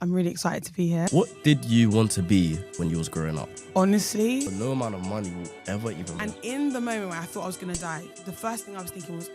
I'm really excited to be here. What did you want to be when you was growing up? Honestly. No amount of money will ever even And in the moment where I thought I was going to die, the first thing I was thinking was,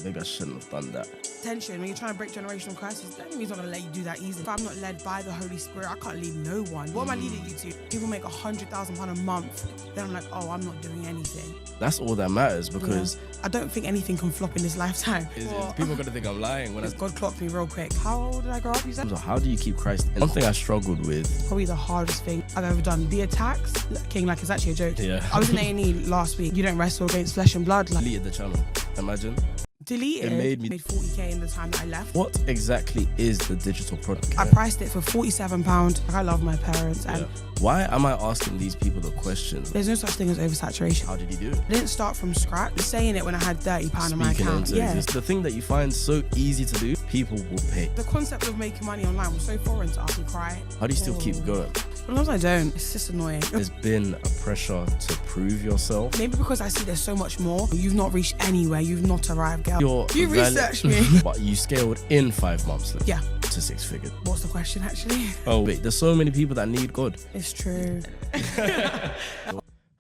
maybe I shouldn't have done that. Tension, when you're trying to break generational curses, the enemy's not going to let you do that easily. If I'm not led by the Holy Spirit, I can't lead no one. What am I leading you to? People make £100,000 a month. Then I'm like, I'm not doing anything. That's all that matters because... Yeah. I don't think anything can flop in this lifetime. People are going to think I'm lying. God clocked me real quick. How old did I grow up, you said? So how do you keep Christ? And one thing I struggled with... Probably the hardest thing I've ever done. The attacks, King, like it's actually a joke. Yeah. I was in A&E last week. You don't wrestle against flesh and blood. Like, Deleted the channel. Imagine. Deleted. It made me 40k in the time that I left. What exactly is the digital product? I priced it for £47. I love my parents. And why am I asking these people the questions? There's no such thing as oversaturation. How did you do it? I didn't start from scratch. Saying it when I had £30 on my account. The thing that you find so easy to do, people will pay. The concept of making money online was so foreign to us. We cry. How do you still keep going? Sometimes I don't. It's just annoying. There's been a pressure to prove yourself. Maybe because I see there's so much more. You've not reached anywhere. You've not arrived, girl. You researched me. But you scaled in 5 months. Yeah. To 6 figures. What's the question, actually? Oh, wait. There's so many people that need God. It's true.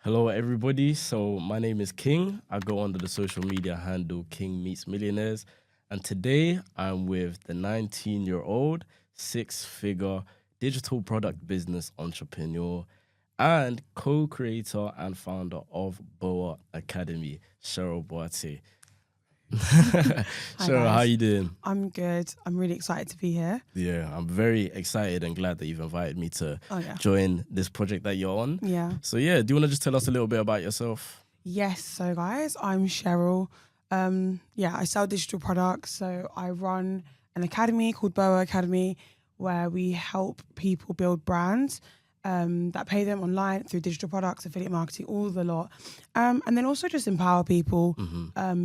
Hello, everybody. So my name is King. I go under the social media handle King Meets Millionaires. And today I'm with the 19-year-old, 6-figure digital product business entrepreneur and co-creator and founder of BOA Academy, Sheryl. Sheryl, how you doing? I'm good. I'm really excited to be here. Yeah, I'm very excited and glad that you've invited me to join this project that you're on. Yeah. So yeah, do you want to just tell us a little bit about yourself? Yes. So guys, I'm Sheryl. I sell digital products. So I run an academy called BOA Academy where we help people build brands that pay them online through digital products, affiliate marketing, all the lot. And then also just empower people,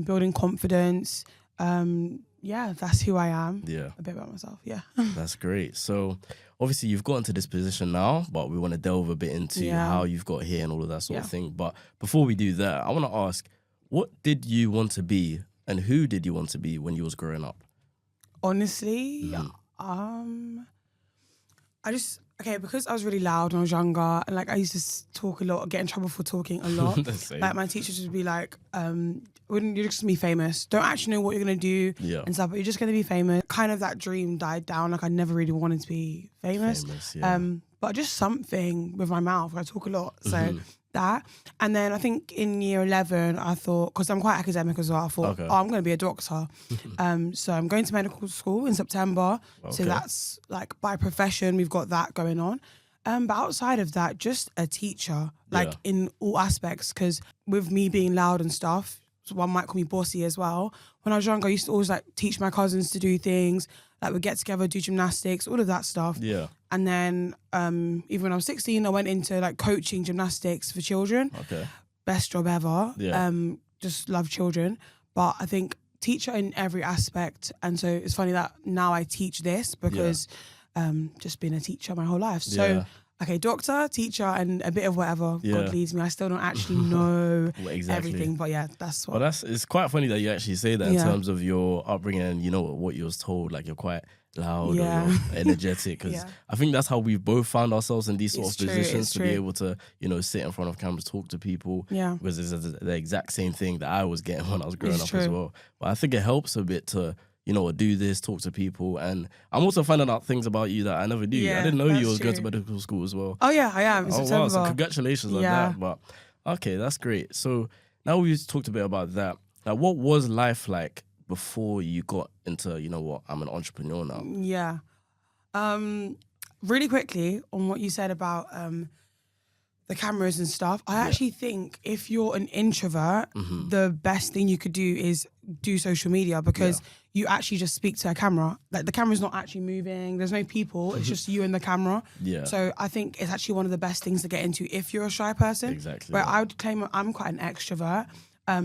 building confidence. That's who I am. Yeah. A bit about myself, yeah. That's great. So obviously you've gotten to this position now, but we want to delve a bit into how you've got here and all of that sort of thing. But before we do that, I want to ask, what did you want to be and who did you want to be when you was growing up? Honestly, because I was really loud when I was younger, and like I used to talk a lot, get in trouble for talking a lot. Like my teachers would be like, you're just gonna be famous. Don't actually know what you're gonna do and stuff, but you're just gonna be famous. Kind of that dream died down. Like I never really wanted to be famous. But just something with my mouth. I talk a lot, so that. And then I think in year 11, I thought, because I'm quite academic as well, I thought, I'm going to be a doctor. So I'm going to medical school in September. So that's like by profession, we've got that going on. But outside of that, just a teacher, like in all aspects, because with me being loud and stuff, so one might call me bossy as well. When I was younger, I used to always like teach my cousins to do things, like we'd get together, do gymnastics, all of that stuff. Yeah. And then even when I was 16, I went into like coaching gymnastics for children. Okay. Best job ever. Yeah. Just love children. But I think teacher in every aspect. And so it's funny that now I teach this because just been a teacher my whole life. So doctor, teacher, and a bit of whatever God leads me. I still don't actually know everything, but that's what. Well, it's quite funny that you actually say that in terms of your upbringing and you know what you was told. Like you're quite loud or you're energetic, because I think that's how we've both found ourselves in these sort of positions to be able to sit in front of cameras, talk to people. Yeah, because it's the exact same thing that I was getting when I was growing up as well. But I think it helps a bit to do this, talk to people. And I'm also finding out things about you that I never knew. I didn't know you was going to medical school as well. Oh, yeah, I am. In September. Wow, so congratulations on that. But okay, that's great. So now we've talked a bit about that. Like, what was life like before you got into, I'm an entrepreneur now? Yeah. Really quickly on what you said about the cameras and stuff, I actually think if you're an introvert, the best thing you could do is do social media, because you actually just speak to a camera. Like the camera's not actually moving, there's no people, it's just you and the camera. Yeah. So I think it's actually one of the best things to get into if you're a shy person. Exactly. But I would claim I'm quite an extrovert.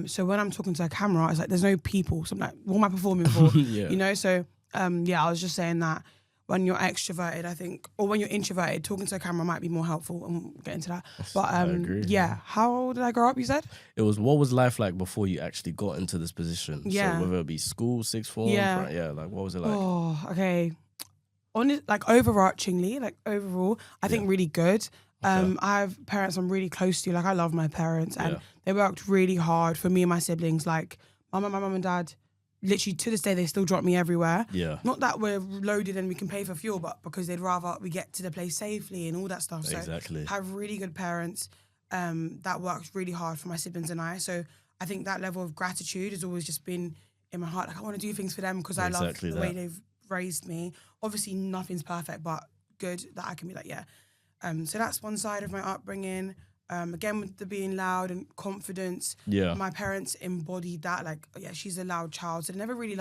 So when I'm talking to a camera, it's like there's no people. So I'm like, what am I performing for? So I was just saying that when you're extroverted, I think, or when you're introverted, talking to a camera might be more helpful, and we'll get into that. But I agree. How did I grow up, you said? What was life like before you actually got into this position? Yeah. So whether it be school, sixth form, like what was it like? Oh, okay. overarchingly, like overall, I think really good. I have parents I'm really close to. Like, I love my parents, and they worked really hard for me and my siblings. Like, my mum and dad, literally to this day, they still drop me everywhere. Yeah. Not that we're loaded and we can pay for fuel, but because they'd rather we get to the place safely and all that stuff. So exactly. I have really good parents that worked really hard for my siblings and I. So I think that level of gratitude has always just been in my heart. Like, I want to do things for them because I love the way they've raised me. Obviously, nothing's perfect, but good that I can be like, yeah. So that's one side of my upbringing. Again, with the being loud and confidence. Yeah. My parents embodied that. Like, yeah, she's a loud child. So they never really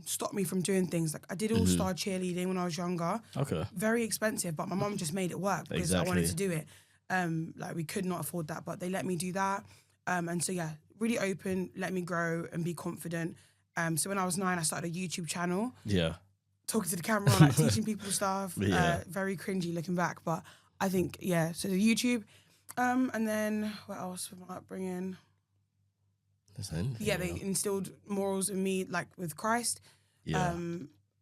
stopped me from doing things. Like, I did all-star cheerleading when I was younger. Okay. Very expensive, but my mum just made it work because I wanted to do it. Like, we could not afford that, but they let me do that. And so, yeah, really open, let me grow and be confident. So when I was 9, I started a YouTube channel. Yeah. Talking to the camera, like teaching people stuff. Very cringy looking back, but I think, yeah, so the YouTube. And then what else with my upbringing? They instilled morals in me, like with Christ. Yeah.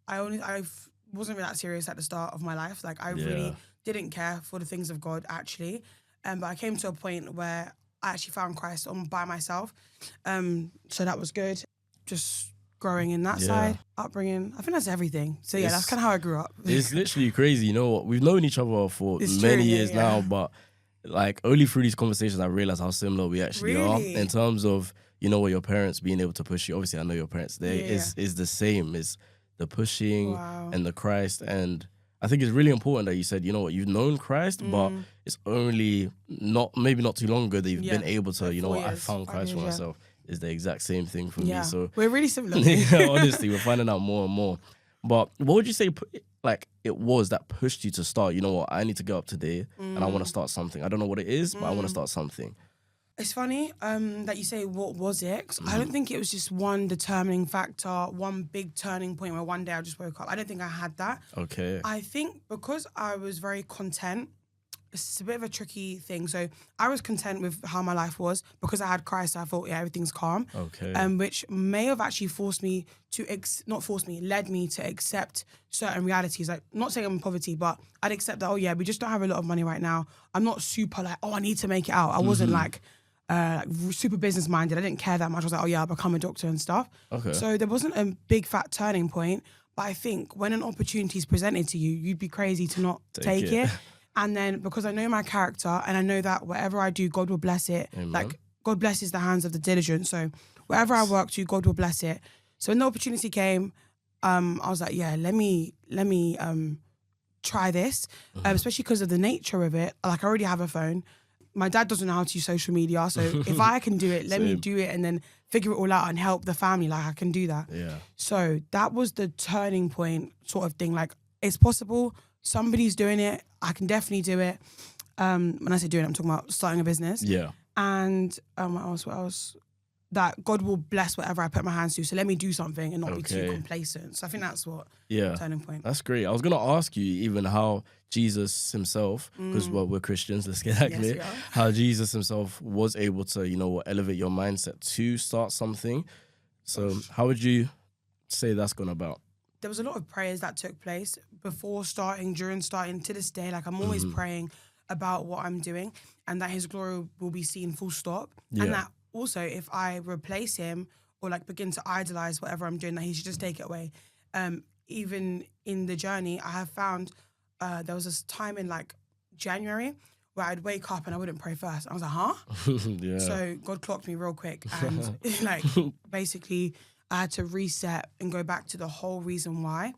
I wasn't really that serious at the start of my life. Like, I really didn't care for the things of God, actually. But I came to a point where I actually found Christ by myself. So that was good. Just growing in that side, upbringing. I think that's everything. So yeah, that's kind of how I grew up. It's literally crazy. You know what? We've known each other for many years now, but like only through these conversations I realized how similar we actually are in terms of, you know, what your parents being able to push you. Obviously, I know your parents. Is the same. Is the pushing and the Christ. And I think it's really important that you said, you know what, you've known Christ, but it's only maybe not too long ago that you've been able to, you know what, I found Christ for myself. Is the exact same thing for me. So we're really similar. Honestly, we're finding out more and more. But what would you say, like, it was that pushed you to start? You know what? I need to get up today and I want to start something. I don't know what it is, but I want to start something. It's funny that you say, what was it? 'Cause I don't think it was just one determining factor, one big turning point where one day I just woke up. I don't think I had that. Okay. I think because I was very content, it's a bit of a tricky thing. So I was content with how my life was because I had Christ. I thought, yeah, everything's calm. Okay. Which may have actually led me to accept certain realities. Like, not saying I'm in poverty, but I'd accept that, oh yeah, we just don't have a lot of money right now. I'm not super like, oh, I need to make it out. I wasn't like super business minded. I didn't care that much. I was like, oh yeah, I'll become a doctor and stuff. Okay. So there wasn't a big fat turning point. But I think when an opportunity is presented to you, you'd be crazy to not take it. And then because I know my character and I know that whatever I do, God will bless it. Amen. Like, God blesses the hands of the diligent. So wherever I work to, God will bless it. So when the opportunity came, I was like, yeah, let me try this, especially because of the nature of it. Like, I already have a phone. My dad doesn't know how to use social media. So if I can do it, let me do it and then figure it all out and help the family. Like, I can do that. Yeah. So that was the turning point sort of thing. Like, it's possible. Somebody's doing it. I can definitely do it. When I say doing it, I'm talking about starting a business. Yeah. And what else? That God will bless whatever I put my hands to. So let me do something and not be too complacent. So I think that's what turning point. That's great. I was going to ask you even how Jesus himself, because we're Christians, let's get that clear, how Jesus himself was able to, you know, elevate your mindset to start something. So how would you say that's gone about? There was a lot of prayers that took place before starting, during starting, to this day. Like, I'm always praying about what I'm doing and that his glory will be seen full stop. Yeah. And that also, if I replace him or like begin to idolize whatever I'm doing, that he should just take it away. Even in the journey, I have found there was this time in like January where I'd wake up and I wouldn't pray first. I was like, huh? Yeah. So God clocked me real quick and like basically I had to reset and go back to the whole reason why.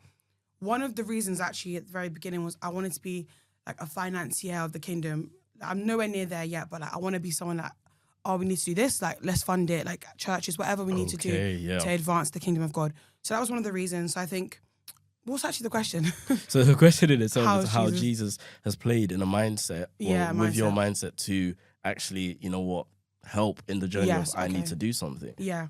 One of the reasons actually at the very beginning was I wanted to be like a financier of the kingdom. I'm nowhere near there yet, but like I want to be someone that, oh, we need to do this, like let's fund it, like churches, whatever we need to do to advance the kingdom of God. So that was one of the reasons. So I think, what's actually the question? So the question in itself is how Jesus has played in a mindset, with your mindset to actually, you know what, help in the journey of I need to do something. Yeah.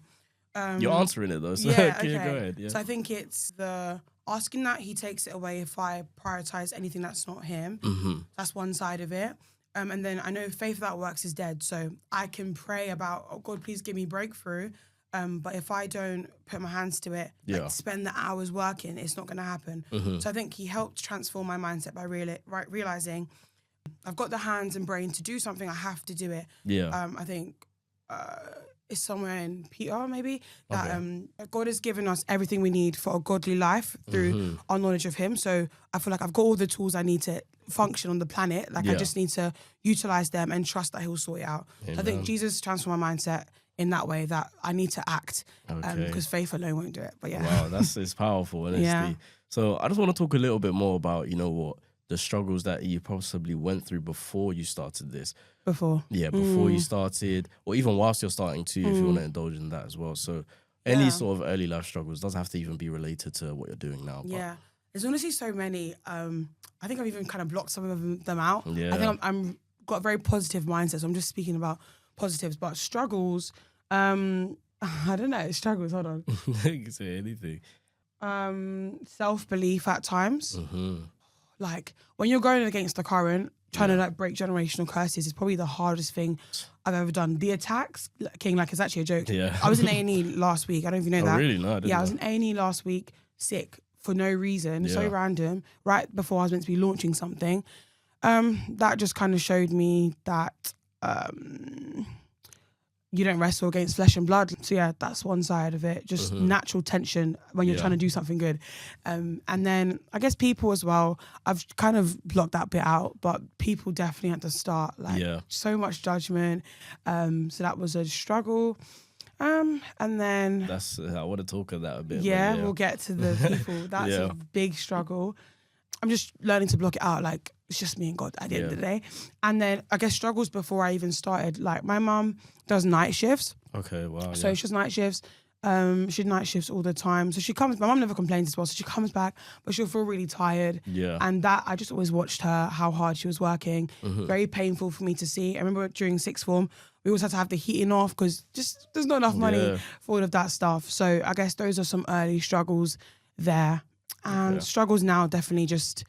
You're answering it though, so go ahead. Yeah. So I think it's the asking that he takes it away if I prioritize anything that's not him. Mm-hmm. That's one side of it. And then I know faith that works is dead. So I can pray about, oh God, please give me breakthrough. But if I don't put my hands to it, like spend the hours working, it's not going to happen. So I think he helped transform my mindset by realizing I've got the hands and brain to do something. I have to do it. I think it's somewhere in PR maybe that God has given us everything we need for a godly life through our knowledge of Him. So I feel like I've got all the tools I need to function on the planet. Like I just need to utilize them and trust that He'll sort it out. So I think Jesus transformed my mindset in that way, that I need to act because faith alone won't do it. But wow, it's powerful, honestly. So I just want to talk a little bit more about, the struggles that you possibly went through before you started this. Before you started, or even whilst you're starting too, if you want to indulge in that as well. So any sort of early life struggles doesn't have to even be related to what you're doing now. Yeah, there's honestly so many. I think I've even kind of blocked some of them out. I think I'm got a very positive mindset, so I'm just speaking about positives. But struggles, I don't know, struggles, hold on. You can say anything. Self-belief at times. Like when you're going against the current, trying to like break generational curses is probably the hardest thing I've ever done. The attacks, King, like it's actually a joke. I was in A&E last week. I don't even know that. Really? No, I didn't know. I was in A&E last week, sick for no reason, so random, right before I was meant to be launching something. That just kind of showed me that you don't wrestle against flesh and blood. So yeah, that's one side of it. Just natural tension when you're trying to do something good. And then I guess people as well, I've kind of blocked that bit out, but people definitely at the start, like so much judgment. So that was a struggle. And then I want to talk of that a bit. Yeah, we'll get to the people. That's a big struggle. I'm just learning to block it out. Like it's just me and God at the end of the day. And then I guess struggles before I even started. Like my mum does night shifts. Okay, wow. So she does night shifts. She did night shifts all the time. So she comes, my mum never complains as well. So she comes back, but she'll feel really tired. And that, I just always watched her, how hard she was working. Very painful for me to see. I remember during sixth form, we always had to have the heating off because just there's not enough money for all of that stuff. So I guess those are some early struggles there. And struggles now, definitely just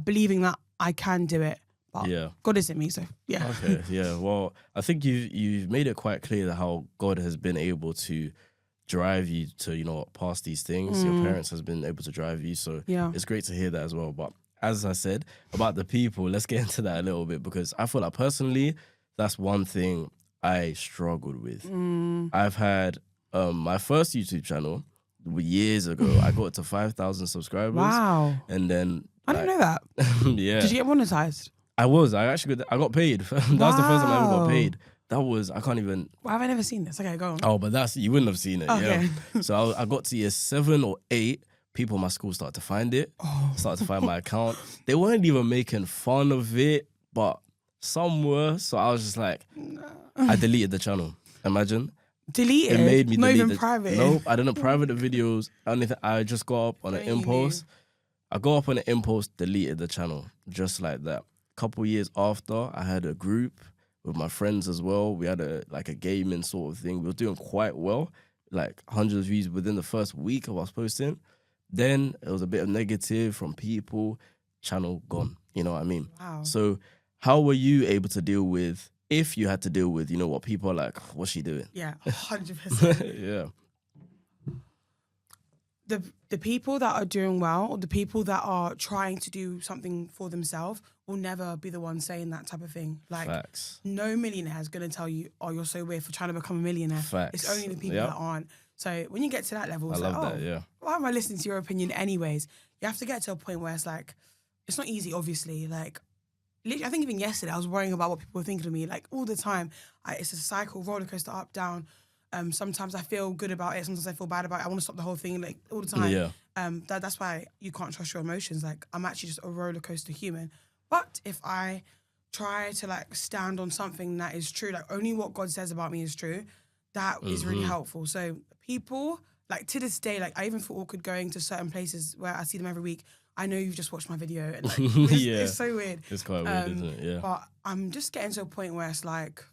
believing that I can do it. But God is in me, so yeah. Okay, yeah. Well, I think you've made it quite clear that how God has been able to drive you to, past these things. Your parents has been able to drive you. So it's great to hear that as well. But as I said, about the people, let's get into that a little bit because I feel like personally, that's one thing I struggled with. I've had my first YouTube channel years ago. I got to 5,000 subscribers. Wow. And then I didn't know that. Yeah. Did you get monetized? I got paid. That was the first time I ever got paid. I can't even... Why have I never seen this? Okay, go on. Oh, but you wouldn't have seen it. Okay. Yeah. So I got to year 7 or 8. People in my school started to find it. Started to find my account. They weren't even making fun of it, but some were. So I was just like, I deleted the channel. Imagine. Deleted? It made me not delete even private? Nope, I didn't private the videos. I just got up on an impulse. I got up on an impulse, deleted the channel. Just like that. Couple years after, I had a group with my friends as well. We had a gaming sort of thing. We were doing quite well, like hundreds of views within the first week of us posting. Then it was a bit of negative from people. Channel gone. You know what I mean? Wow. So how were you able to deal with, if you had to deal with, what people are like, what's she doing? Yeah, 100%. Yeah. The people that are doing well, or the people that are trying to do something for themselves, will never be the ones saying that type of thing. Like, Facts. No millionaire is going to tell you, oh, you're so weird for trying to become a millionaire. Facts. It's only the people that aren't. So when you get to that level, it's why am I listening to your opinion anyways? You have to get to a point where it's like, it's not easy, obviously. Like, literally, I think even yesterday, I was worrying about what people were thinking of me, like all the time. It's a cycle, roller coaster, up, down. Sometimes I feel good about it. Sometimes I feel bad about it. I want to stop the whole thing, like all the time. Yeah. That's why you can't trust your emotions. Like, I'm actually just a roller coaster human. But if I try to like stand on something that is true, like only what God says about me is true, that is really helpful. So people, like to this day, like I even feel awkward going to certain places where I see them every week. I know you've just watched my video. And like, it's so weird. It's quite weird, isn't it? Yeah. But I'm just getting to a point where it's like,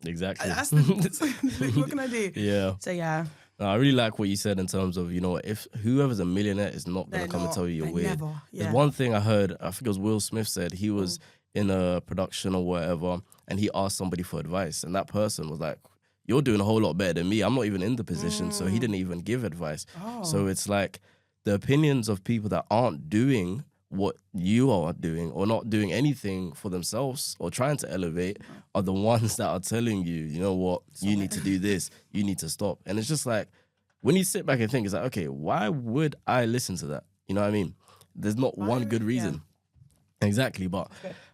exactly. Like, what can I do? Yeah. So yeah. No, I really like what you said in terms of, if whoever's a millionaire is not going to come and tell you you're weird. Never, There's one thing I heard, I think it was Will Smith said, he was in a production or whatever, and he asked somebody for advice, and that person was like, you're doing a whole lot better than me. I'm not even in the position. So he didn't even give advice. So it's like the opinions of people that aren't doing what you are doing or not doing anything for themselves or trying to elevate are the ones that are telling you, you know what, you need to do this, you need to stop. And it's just like, when you sit back and think, it's like, okay, why would I listen to that? You know what I mean? There's not one good reason. Yeah. Exactly, but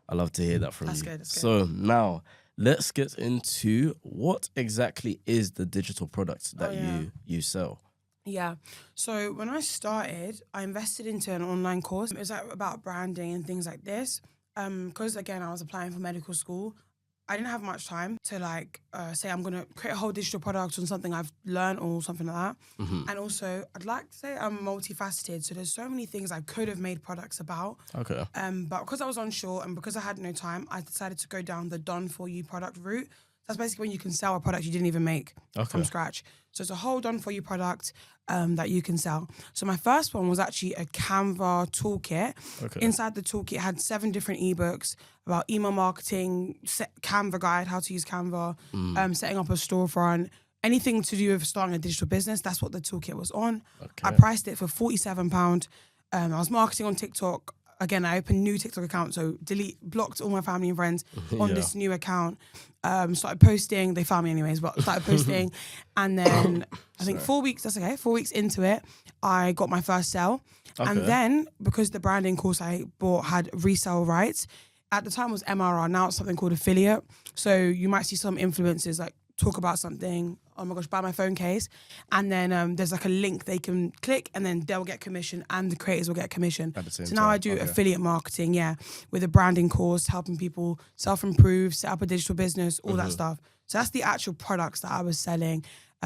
I love to hear that from you. That's good. So now let's get into what exactly is the digital product that you sell. Yeah. So when I started, I invested into an online course. It was like about branding and things like this. Because again, I was applying for medical school. I didn't have much time to say I'm going to create a whole digital product on something I've learned or something like that. And also, I'd like to say I'm multifaceted. So there's so many things I could have made products about. Okay. But because I was unsure and because I had no time, I decided to go down the done-for-you product route. That's basically when you can sell a product you didn't even make from scratch. So it's a whole done-for-you product that you can sell. So my first one was actually a Canva toolkit. Okay. Inside the toolkit, it had 7 different ebooks about email marketing, Canva guide, how to use Canva, setting up a storefront, anything to do with starting a digital business. That's what the toolkit was on. Okay. I priced it for £47. I was marketing on TikTok. Again, I opened a new TikTok account, so blocked all my family and friends on this new account. Started posting. They found me anyways, but started posting. And then I think 4 weeks, 4 weeks into it, I got my first sale. Okay. And then, because the branding course I bought had resale rights, at the time it was MRR, now it's something called affiliate. So you might see some influencers talk about something, oh my gosh, buy my phone case. And then there's a link they can click and then they'll get commission and the creators will get commission. At the same time. Now I do affiliate marketing, with a branding course, helping people self-improve, set up a digital business, all that stuff. So that's the actual products that I was selling.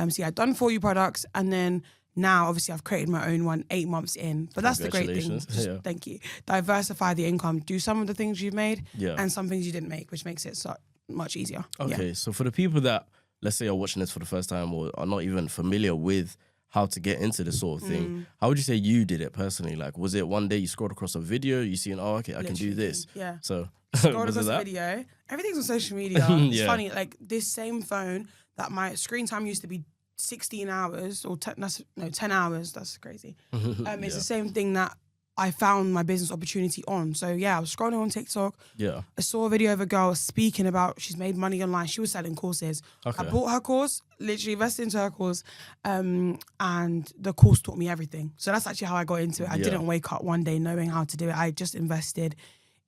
So I've done for you products and then now obviously I've created my own one 8 months in. But that's the great thing. Thank you. Diversify the income. Do some of the things you've made and some things you didn't make, which makes it so much easier. Okay, so for the people that, let's say, are watching this for the first time or are not even familiar with how to get into this sort of thing, how would you say you did it personally? Like, was it one day you scrolled across a video, you seen, I can do this? Yeah. So, scrolled across a video. Everything's on social media. It's funny, this same phone that my screen time used to be 16 hours or 10 hours. That's crazy. It's the same thing that I found my business opportunity on. So I was scrolling on TikTok. Yeah. I saw a video of a girl speaking about she's made money online. She was selling courses. Okay. I bought her course, literally invested into her course, and the course taught me everything. So that's actually how I got into it. I didn't wake up one day knowing how to do it. I just invested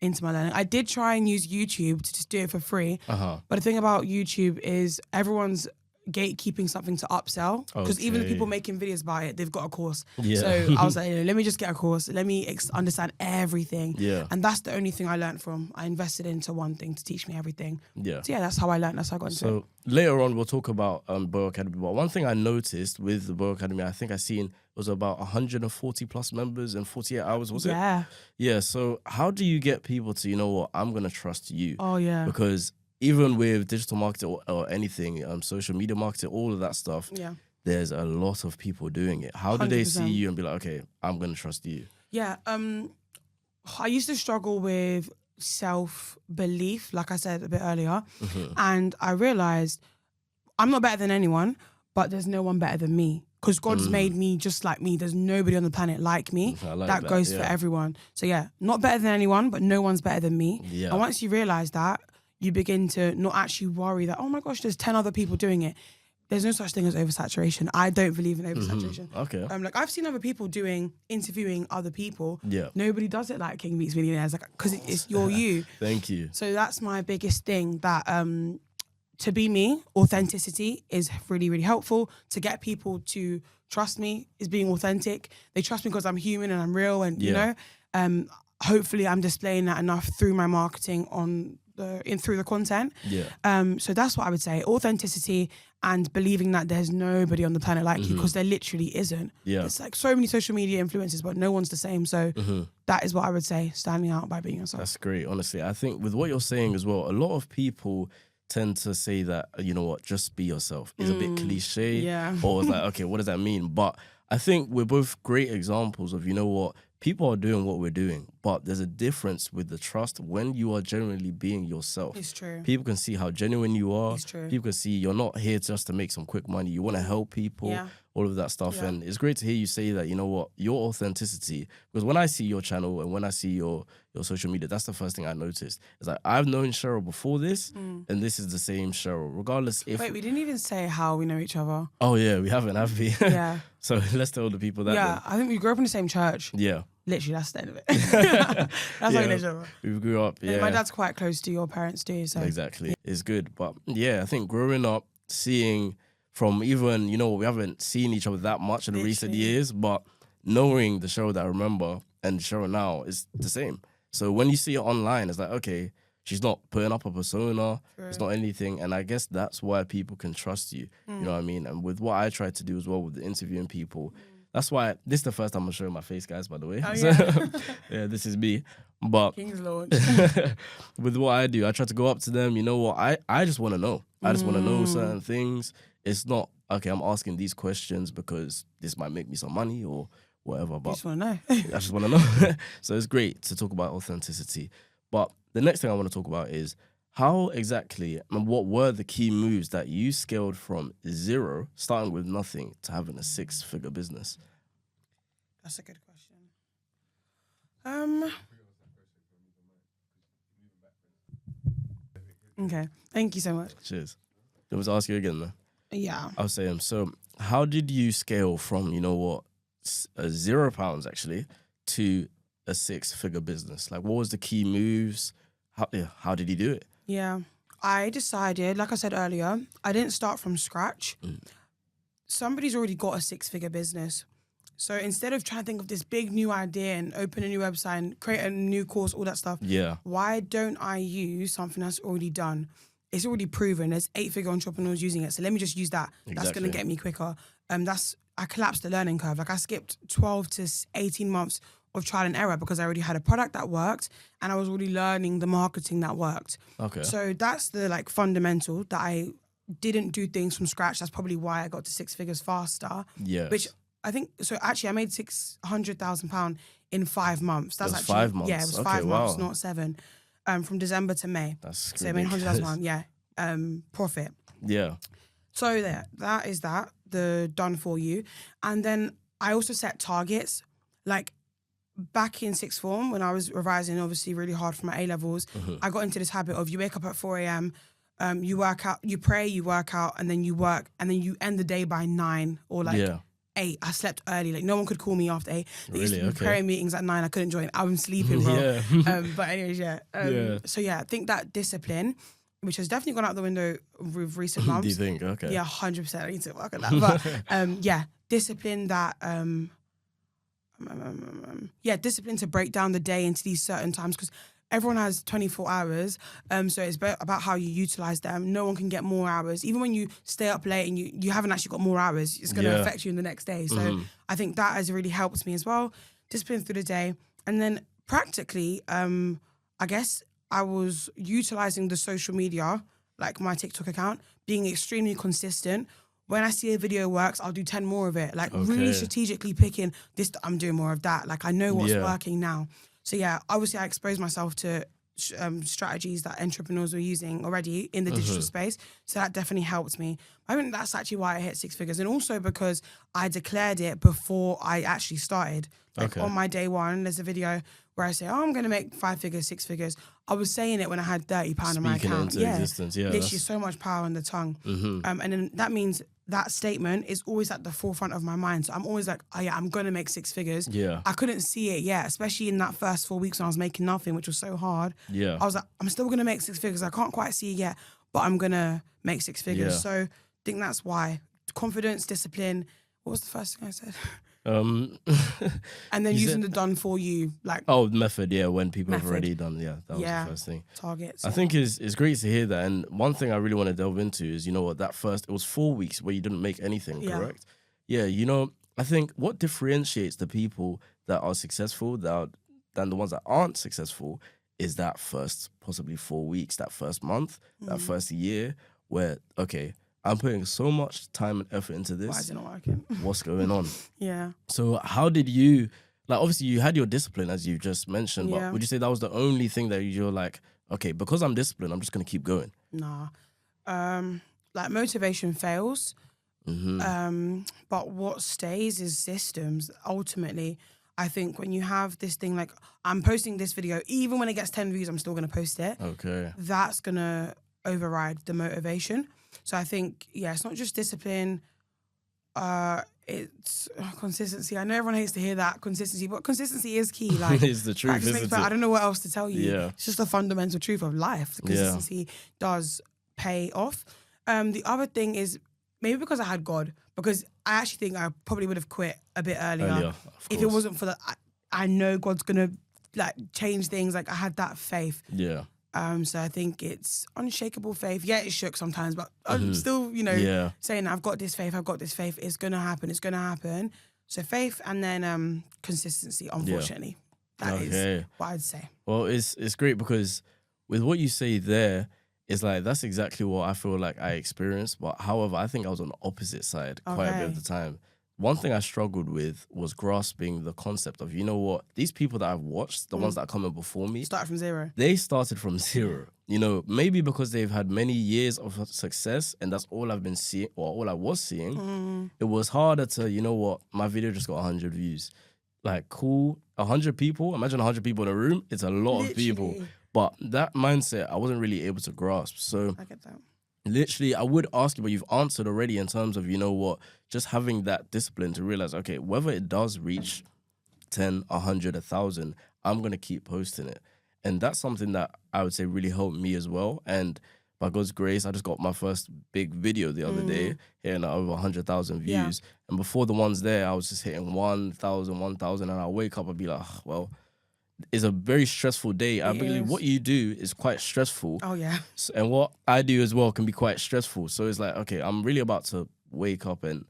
into my learning. I did try and use YouTube to just do it for free. But the thing about YouTube is everyone's gatekeeping something to upsell because even the people making videos about it, they've got a course. So I was like, let me just get a course, let me understand everything. And that's the only thing I learned from. I invested into one thing to teach me everything. So that's how I learned. That's how I got into it. Later on we'll talk about BOA Academy, but one thing I noticed with the BOA Academy, I think I seen was about 140 plus members in 48 hours, was it? So how do you get people to, you know what, I'm gonna trust you? Because even with digital marketing or anything, social media marketing, all of that stuff, there's a lot of people doing it. How do they see you and be like, okay, I'm going to trust you? I used to struggle with self-belief, like I said a bit earlier. And I realized I'm not better than anyone, but there's no one better than me. Because God's made me just like me. There's nobody on the planet like me. That goes for everyone. So not better than anyone, but no one's better than me. And once you realize that, you begin to not actually worry that, oh my gosh, there's 10 other people doing it. There's no such thing as oversaturation. I don't believe in oversaturation. Okay. I've seen other people interviewing other people. Nobody does it like King Beats Millionaires, because it's you. Thank you. So that's my biggest thing, that to be me, authenticity is really, really helpful. To get people to trust me is being authentic. They trust me because I'm human and I'm real, and you know, hopefully I'm displaying that enough through my marketing through the content. So that's what I would say. Authenticity and believing that there's nobody on the planet like you, because there literally isn't. It's like so many social media influencers, but no one's the same. So that is what I would say, standing out by being yourself. That's great, honestly. I think with what you're saying as well, a lot of people tend to say that, you know what, just be yourself. It's a bit cliche. Or it's like, okay, what does that mean? But I think we're both great examples of, you know what, people are doing what we're doing, but there's a difference with the trust when you are genuinely being yourself. It's true. People can see how genuine you are. It's true. People can see you're not here just to make some quick money. You want to help people, all of that stuff. Yeah. And it's great to hear you say that, you know what, your authenticity, because when I see your channel and when I see your social media, that's the first thing I noticed. It's like, I've known Sheryl before this, and this is the same Sheryl, regardless if... Wait, we didn't even say how we know each other. Oh, yeah, we haven't, have we? Yeah. So let's tell the people that. Yeah, I think we grew up in the same church. Yeah. Literally, that's the end of it. That's how we know each other. We grew up, My dad's quite close to your parents too, so... Exactly. Yeah. It's good. But yeah, I think growing up, seeing from even, you know, we haven't seen each other that much in the recent years, but knowing the Sheryl that I remember and Sheryl now is the same. So when you see it online, it's like, okay, she's not putting up a persona, it's not anything. And I guess that's why people can trust you. You know what I mean? And with what I try to do as well with the interviewing people, that's why this is the first time I'm showing my face, guys, by the way. Oh, yeah. Yeah, this is me. But King's launch. with what I do, I try to go up to them. You know what? I just want to know. I just want to know certain things. It's not, okay, I'm asking these questions because this might make me some money or whatever. But I just want to know. I just want to know. So it's great to talk about authenticity. But the next thing I want to talk about is how exactly and what were the key moves that you scaled from zero, starting with nothing, to having a 6-figure business? That's a good question. Okay, thank you so much. Cheers. I was ask you again, though. Yeah. I was saying, so how did you scale from, you know what, £0 actually to a 6-figure business? Like, what was the key moves? How did you do it? Yeah, I decided, like I said earlier, I didn't start from scratch. Somebody's already got a 6-figure business. So instead of trying to think of this big new idea and open a new website and create a new course, all that stuff, why don't I use something that's already done? It's already proven. There's 8-figure entrepreneurs using it. So let me just use that. Exactly. That's going to get me quicker. I collapsed the learning curve. Like I skipped 12 to 18 months of trial and error because I already had a product that worked and I was already learning the marketing that worked. Okay. So that's the like fundamental that I didn't do things from scratch. That's probably why I got to 6 figures faster. Yeah. Which I think, so actually I made £600,000 in 5 months. That's actually 5 months. Yeah, it was 5 months, not 7. From December to May. That's so I made £100,000, profit. Yeah. So that is the done for you. And then I also set targets. Like back in sixth form, when I was revising obviously really hard for my A-levels, I got into this habit of you wake up at 4 a.m, you work out, you pray, you work out, and then you work, and then you end the day by 9 or like 8. I slept early. Like no one could call me after 8. They used to be prayer meetings at 9. I couldn't join. I'm sleeping, bro. But anyways, So yeah, I think that discipline, which has definitely gone out the window with recent months. Do you think? Okay. Yeah, 100%. I need to work on that. But yeah, discipline that. Discipline to break down the day into these certain times because everyone has 24 hours. So it's about how you utilize them. No one can get more hours. Even when you stay up late and you haven't actually got more hours, it's going to affect you in the next day. So I think that has really helped me as well. Discipline through the day. And then practically, I guess I was utilizing the social media, like my TikTok account, being extremely consistent. When I see a video works, I'll do 10 more of it. Like really strategically picking this, I'm doing more of that. Like I know what's working now. So yeah, obviously I exposed myself to strategies that entrepreneurs were using already in the digital space. So that definitely helped me. I think that's actually why I hit 6 figures. And also because I declared it before I actually started. Like on my day one, there's a video where I say, oh, I'm going to make 5 figures, 6 figures. I was saying it when I had £30 in my account. Speaking into existence, literally so much power in the tongue. And then that means that statement is always at the forefront of my mind. So I'm always like, oh yeah, I'm going to make 6 figures. Yeah. I couldn't see it yet, especially in that first 4 weeks when I was making nothing, which was so hard. Yeah. I was like, I'm still going to make 6 figures. I can't quite see it yet, but I'm going to make 6 figures. So I think that's why. Confidence, discipline. What was the first thing I said? And then using the done for you, like method, when people have already done, that was the first thing. Targets. I think it's great to hear that. And one thing I really want to delve into is, you know what, that first, it was 4 weeks where you didn't make anything, correct? Yeah, you know, I think what differentiates the people that are successful than the ones that aren't successful is that first possibly 4 weeks, that first month, that first year where, okay, I'm putting so much time and effort into this. Why is it not working? What's going on? Yeah. So how did you like, obviously you had your discipline, as you just mentioned, but would you say that was the only thing that you're like, okay, because I'm disciplined, I'm just going to keep going? Nah. Like, motivation fails. But what stays is systems. Ultimately, I think when you have this thing, like, I'm posting this video, even when it gets 10 views, I'm still going to post it. Okay. That's going to override the motivation. So I think, it's not just discipline. It's consistency. I know everyone hates to hear that, consistency, but consistency is key. Like, it's the truth, isn't it? I don't know what else to tell you. Yeah. It's just the fundamental truth of life. Consistency does pay off. The other thing is, maybe because I had God, because I actually think I probably would have quit a bit earlier if it wasn't for I know God's gonna like change things. Like, I had that faith. Yeah. So I think it's unshakable faith. Yeah, it shook sometimes, but I'm still, saying I've got this faith. It's gonna happen. It's gonna happen. So faith and then consistency. Unfortunately, that is what I'd say. Well, it's great because with what you say there, it's like, that's exactly what I feel like I experienced. But however, I think I was on the opposite side quite a bit of the time. One thing I struggled with was grasping the concept of, you know what, these people that I've watched, the ones that are coming before me, started from zero. They started from zero. You know, maybe because they've had many years of success and that's all I've been seeing, or all I was seeing. It was harder to, you know what, my video just got 100 views. Like, cool, 100 people, imagine 100 people in a room, it's a lot of people. But that mindset, I wasn't really able to grasp. So I get that. Literally, I would ask you, but you've answered already in terms of, you know what, just having that discipline to realize, okay, whether it does reach 10, 100, 1,000, I'm going to keep posting it. And that's something that I would say really helped me as well. And by God's grace, I just got my first big video the other day, hitting over 100,000 views. Yeah. And before the ones there, I was just hitting 1,000, and I'll wake up and be like, oh, well, it's a very stressful day. I believe what you do is quite stressful. Oh, yeah. And what I do as well can be quite stressful. So it's like, okay, I'm really about to wake up and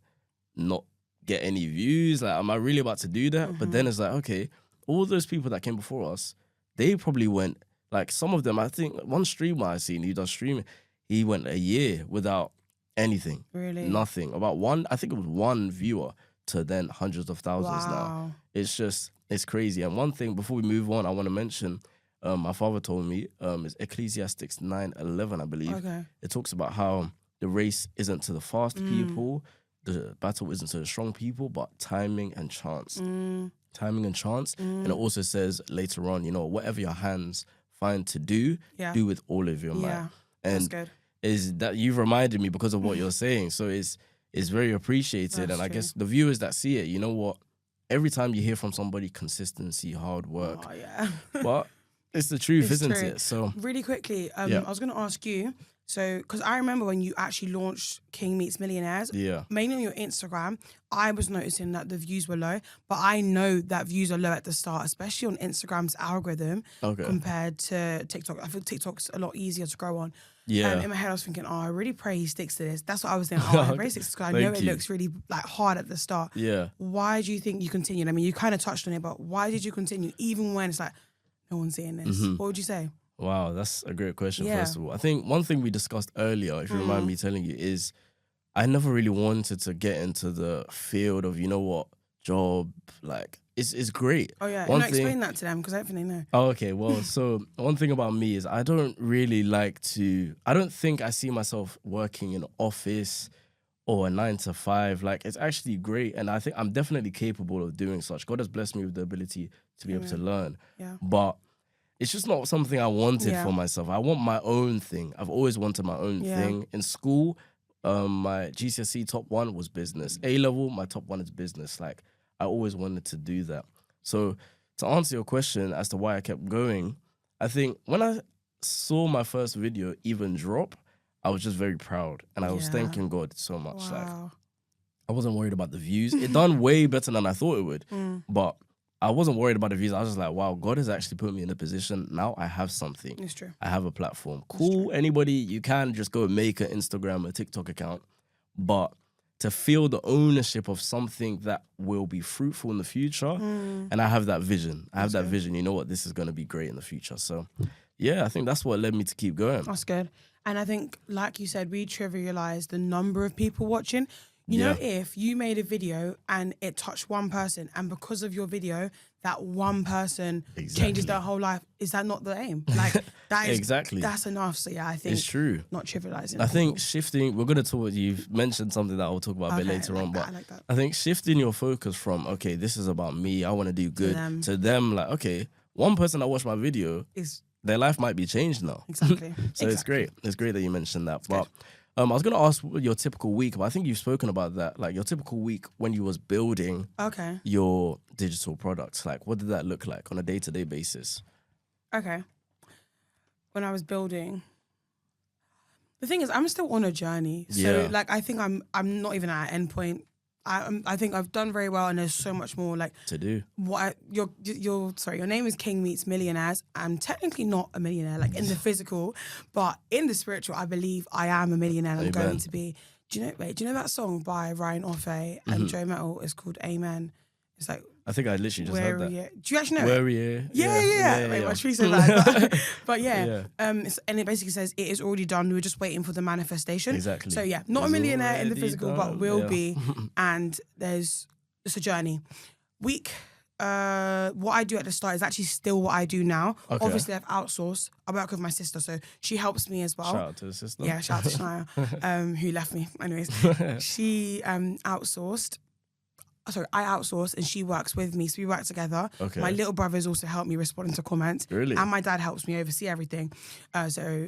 not get any views. Like, am I really about to do that? But then it's like, okay, all those people that came before us, they probably went, like, some of them, I think one streamer I seen, he does streaming, he went a year without anything. Really? Nothing. I think it was one viewer to then hundreds of thousands now. It's just, it's crazy. And one thing, before we move on, I want to mention, my father told me, it's Ecclesiastes 9:11, I believe. Okay. It talks about how the race isn't to the fast people, the battle isn't to the strong people, but timing and chance. Timing and chance. And it also says later on, you know, whatever your hands find to do, do with all of your might. And that's good. Is that you've reminded me because of what you're saying. So it's very appreciated. That's and I guess the viewers that see it, you know what? Every time you hear from somebody, consistency, hard work. Oh, yeah. But it's the truth, isn't it? So really quickly, I was going to ask you, so, because I remember when you actually launched King Meets Millionaires, mainly on your Instagram, I was noticing that the views were low, but I know that views are low at the start, especially on Instagram's algorithm compared to TikTok. I feel TikTok's a lot easier to grow on. Yeah. In my head, I was thinking, I really pray he sticks to this. That's what I was thinking. I pray he sticks to this. I know it looks really like hard at the start. Yeah. Why do you think you continued? I mean, you kind of touched on it, but why did you continue even when it's like, no one's seeing this? What would you say? Wow, that's a great question, first of all. I think one thing we discussed earlier, if you remind me telling you, is I never really wanted to get into the field of, you know what, job, like, it's great. Oh, yeah. Explain that to them, because I don't think they know. Oh, okay. Well, so one thing about me is I don't really like to, I don't think I see myself working in an office or a 9 to 5. Like, it's actually great. And I think I'm definitely capable of doing such. God has blessed me with the ability to be able to learn. Yeah. But it's just not something I wanted for myself. I want my own thing. I've always wanted my own thing. In school, my GCSE top 1 was business. A-level, my top 1 is business. Like, I always wanted to do that. So to answer your question as to why I kept going, I think when I saw my first video even drop, I was just very proud. And I was thanking God so much. Wow. Like, I wasn't worried about the views. It done way better than I thought it would. But I wasn't worried about the views. I was just like, wow, God has actually put me in a position. Now I have something. It's true. I have a platform. Cool. Anybody, you can just go make an Instagram or TikTok account. But to feel the ownership of something that will be fruitful in the future. And I have that vision. I have that vision. You know what? This is going to be great in the future. So, yeah, I think that's what led me to keep going. That's good. And I think, like you said, we trivialize the number of people watching. You know, if you made a video and it touched one person, and because of your video, that one person changes their whole life, is that not the aim? Like, that is that's enough. So yeah, I think it's true. Not trivializing. I think shifting. We're gonna talk. You've mentioned something that I'll talk about a bit later on, but I think shifting your focus from this is about me. I want to do good to them. Like, okay, one person that watched my video their life might be changed now. Exactly. So it's great. It's great that you mentioned that. But I was going to ask your typical week, but I think you've spoken about that. Like your typical week when you was building your digital products. Like, what did that look like on a day-to-day basis? Okay. When I was building, the thing is, I'm still on a journey. So like, I think I'm not even at an end point. I think I've done very well, and there's so much more like to do. Your name is King Meets Millionaires. I'm technically not a millionaire, like in the physical, but in the spiritual, I believe I am a millionaire. I'm going to be. Do you know that song by Ryan Offey and Joe Metal? It's called Amen. It's like, I think I literally just heard that. Do you actually know Where it? Yeah. Wait, my tree said that. But and it basically says it is already done. We're just waiting for the manifestation. Exactly. So yeah, not a millionaire in the physical, but will be. And it's a journey. What I do at the start is actually still what I do now. Okay. Obviously, I've outsourced. I work with my sister, so she helps me as well. Shout out to the sister. Yeah, shout out to Shania, who left me. Anyways, she outsourced. Sorry, I outsource and she works with me, so we work together. Okay. My little brothers also help me respond to comments. Really? And my dad helps me oversee everything. So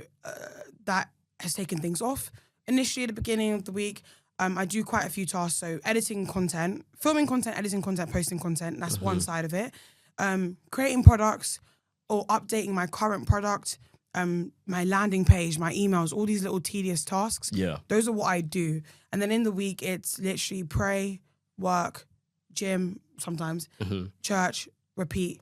that has taken things off. Initially, at the beginning of the week, I do quite a few tasks. So editing content, filming content, editing content, posting content. That's one side of it. Creating products or updating my current product, my landing page, my emails, all these little tedious tasks. Yeah. Those are what I do. And then in the week, it's literally pray, work, gym sometimes, church, repeat.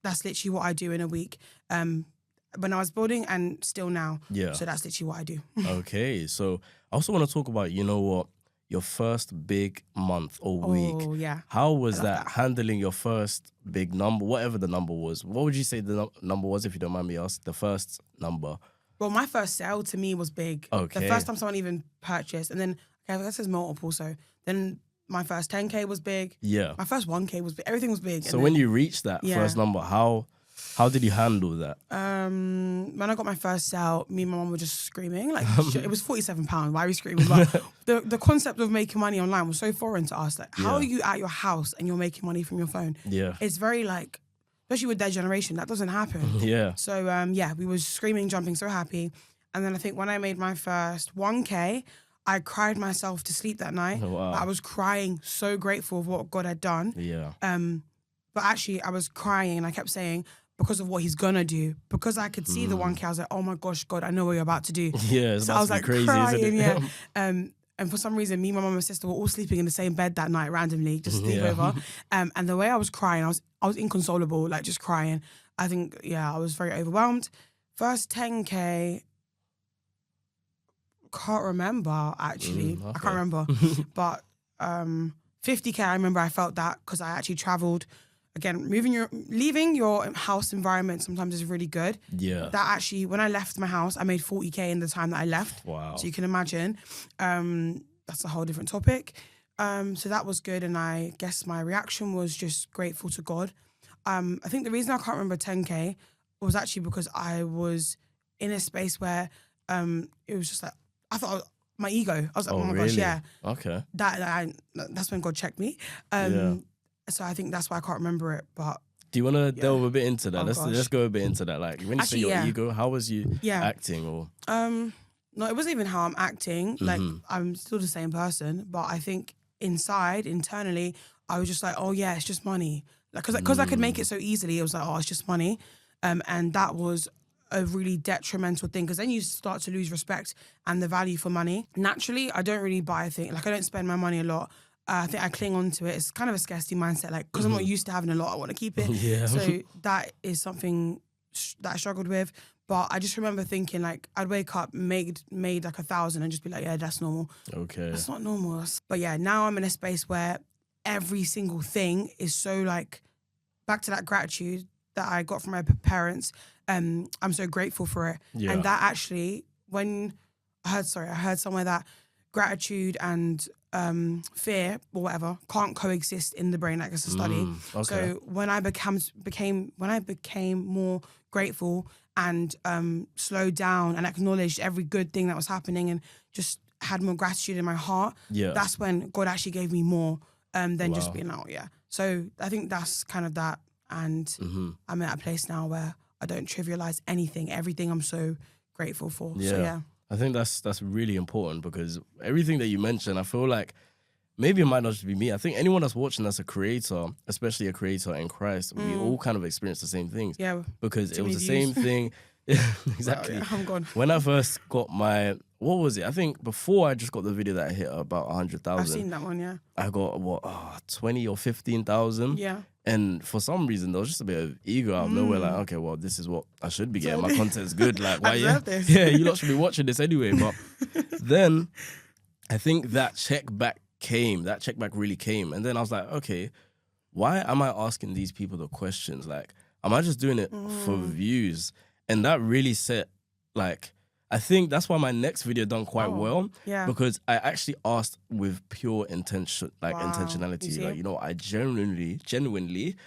That's literally what I do in a week. When I was building and still now. Yeah. So that's literally what I do. Okay. So I also want to talk about, your first big month or week. Oh, yeah. How was that handling your first big number, whatever the number was? What would you say the number was, if you don't mind me asking? The first number. Well, my first sale to me was big. Okay. The first time someone even purchased. And then, I guess there's multiple. So then my first 10K was big. Yeah. My first 1K was big. Everything was big. So when you reached that first number, how did you handle that? When I got my first sale, me and my mum were just screaming. Like, it was £47. Why are we screaming? But the concept of making money online was so foreign to us. Like, how are you at your house and you're making money from your phone? Yeah. It's very like, especially with their generation, that doesn't happen. Yeah. So, we were screaming, jumping, so happy. And then I think when I made my first 1K, I cried myself to sleep that night. Oh, wow. I was crying, so grateful of what God had done. Yeah. But actually, I was crying and I kept saying, because of what he's gonna do, because I could see the 1K, I was like, oh my gosh, God, I know what you're about to do. Yeah, it's about to be crazy, crying, isn't it? Yeah. And for some reason, me, my mum and sister were all sleeping in the same bed that night randomly, just sleep over. And the way I was crying, I was inconsolable, like just crying. I think, I was very overwhelmed. First 10K, can't remember actually. Okay. I can't remember. But 50K, I remember I felt that because I actually traveled. Again, leaving your house environment sometimes is really good. Yeah. That actually, when I left my house, I made 40K in the time that I left. Wow. So you can imagine. That's a whole different topic. So that was good. And I guess my reaction was just grateful to God. I think the reason I can't remember 10K was actually because I was in a space where it was just like, I thought my ego. I was like, oh my really? gosh, yeah. Okay. That's when God checked me. So I think that's why I can't remember it. But do you want to delve a bit into that? Let's go a bit into that. Like when you say your ego, how was you acting? Or no, it wasn't even how I'm acting. Like I'm still the same person, but I think internally, I was just like, oh yeah, it's just money. Like because I could make it so easily. It was like, oh, it's just money, and that was a really detrimental thing, because then you start to lose respect and the value for money. Naturally, I don't really buy a thing. Like I don't spend my money a lot. I think I cling on to it. It's kind of a scarcity mindset, like because I'm not used to having a lot, I want to keep it. Yeah. So that is something that I struggled with. But I just remember thinking like I'd wake up, made like 1,000 and just be like, yeah, that's normal. Okay. That's not normal. But yeah, now I'm in a space where every single thing is so like, back to that gratitude that I got from my parents. I'm so grateful for it. Yeah. And that actually, when I heard somewhere that gratitude and fear or whatever can't coexist in the brain like it's a study. Okay. So when I became more grateful and slowed down and acknowledged every good thing that was happening and just had more gratitude in my heart, that's when God actually gave me more than just being out. So I think that's kind of that. And I'm at a place now where I don't trivialize anything. Everything I'm so grateful for. So I think that's really important, because everything that you mentioned, I feel like maybe it might not just be me. I think anyone that's watching that's a creator, especially a creator in Christ, we all kind of experience the same things. Yeah. Because it was the same thing. Exactly. I'm gone. When I first got my, what was it? I think before I just got the video that I hit about 100,000. I've seen that one, yeah. I got 20 or 15,000. Yeah. And for some reason, there was just a bit of ego out of nowhere. Like, okay, well, this is what I should be getting. My content's good. Like, why? Yeah, you lot should be watching this anyway. But then I think that check back really came. And then I was like, okay, why am I asking these people the questions? Like, am I just doing it for views? And that really set, like, I think that's why my next video done quite well. Yeah. Because I actually asked with pure intention, like intentionality. Like, you know, I genuinely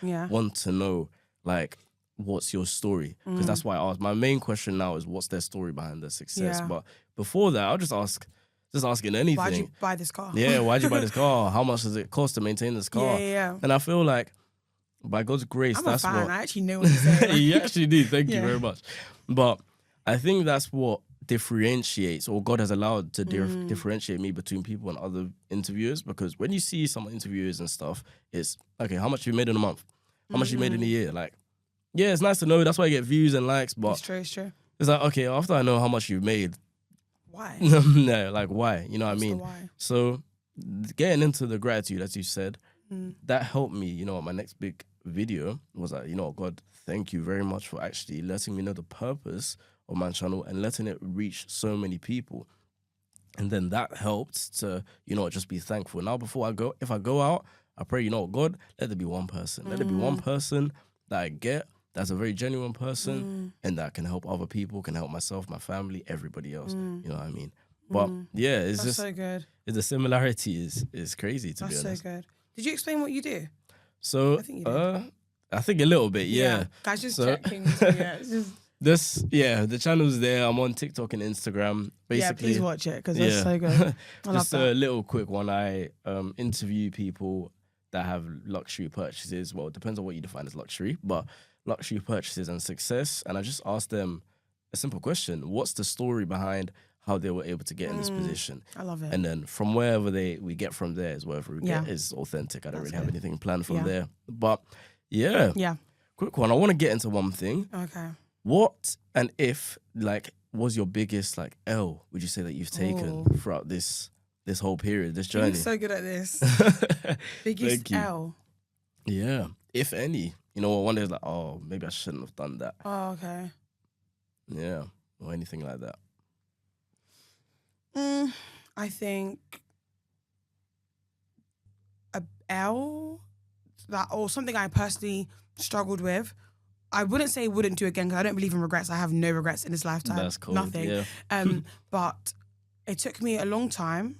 want to know, like, what's your story? Because that's why I asked. My main question now is, what's their story behind their success? Yeah. But before that, I'll just asking anything. Why'd you buy this car? Yeah, why'd you buy this car? How much does it cost to maintain this car? Yeah. And I feel like, by God's grace, I'm that's a fan. what... I actually know what to say. You actually do. Thank you very much. But I think that's what differentiates, or God has allowed to differentiate me between people and other interviewers. Because when you see some interviewers and stuff, it's, okay, how much you made in a month? How much you made in a year? Like, yeah, it's nice to know. That's why you get views and likes. But it's true. It's like, okay, after I know how much you've made, why? No, like, why? You know what I mean? Why? So getting into the gratitude, as you said, that helped me. You know, my next big video was like, you know, God, thank you very much for actually letting me know the purpose of my channel and letting it reach so many people. And then that helped to, you know, just be thankful. Now, if I go out, I pray, you know, God, let there be one person. Let there be one person that I get that's a very genuine person and that can help other people, can help myself, my family, everybody else. You know what I mean? But yeah, it's that's just so good. The similarity is crazy, to be honest. That's so good. Did you explain what you do? So I think you did. I think a little bit, yeah. Guys, just checking. So yeah, it's just... the channel's there. I'm on TikTok and Instagram. Basically, yeah, please watch it because it's so good. I just love that. a little quick one. I interview people that have luxury purchases. Well, it depends on what you define as luxury, but luxury purchases and success. And I just ask them a simple question: what's the story behind how they were able to get in this position? I love it. And then from wherever we get from there is wherever we get is authentic. I don't really have anything planned from there, but yeah. Quick one. I want to get into one thing. Okay. What and if, like, was your biggest, like, L, would you say, that you've taken throughout this whole period, this journey? You're so good at this. Biggest L. Yeah, if any. You know, one day is like, oh, maybe I shouldn't have done that. Oh, okay. Yeah, or anything like that. I think a L, that, or something I personally struggled with. I wouldn't say wouldn't do again because I don't believe in regrets. I have no regrets in this lifetime. That's cool. Nothing. Yeah. But it took me a long time.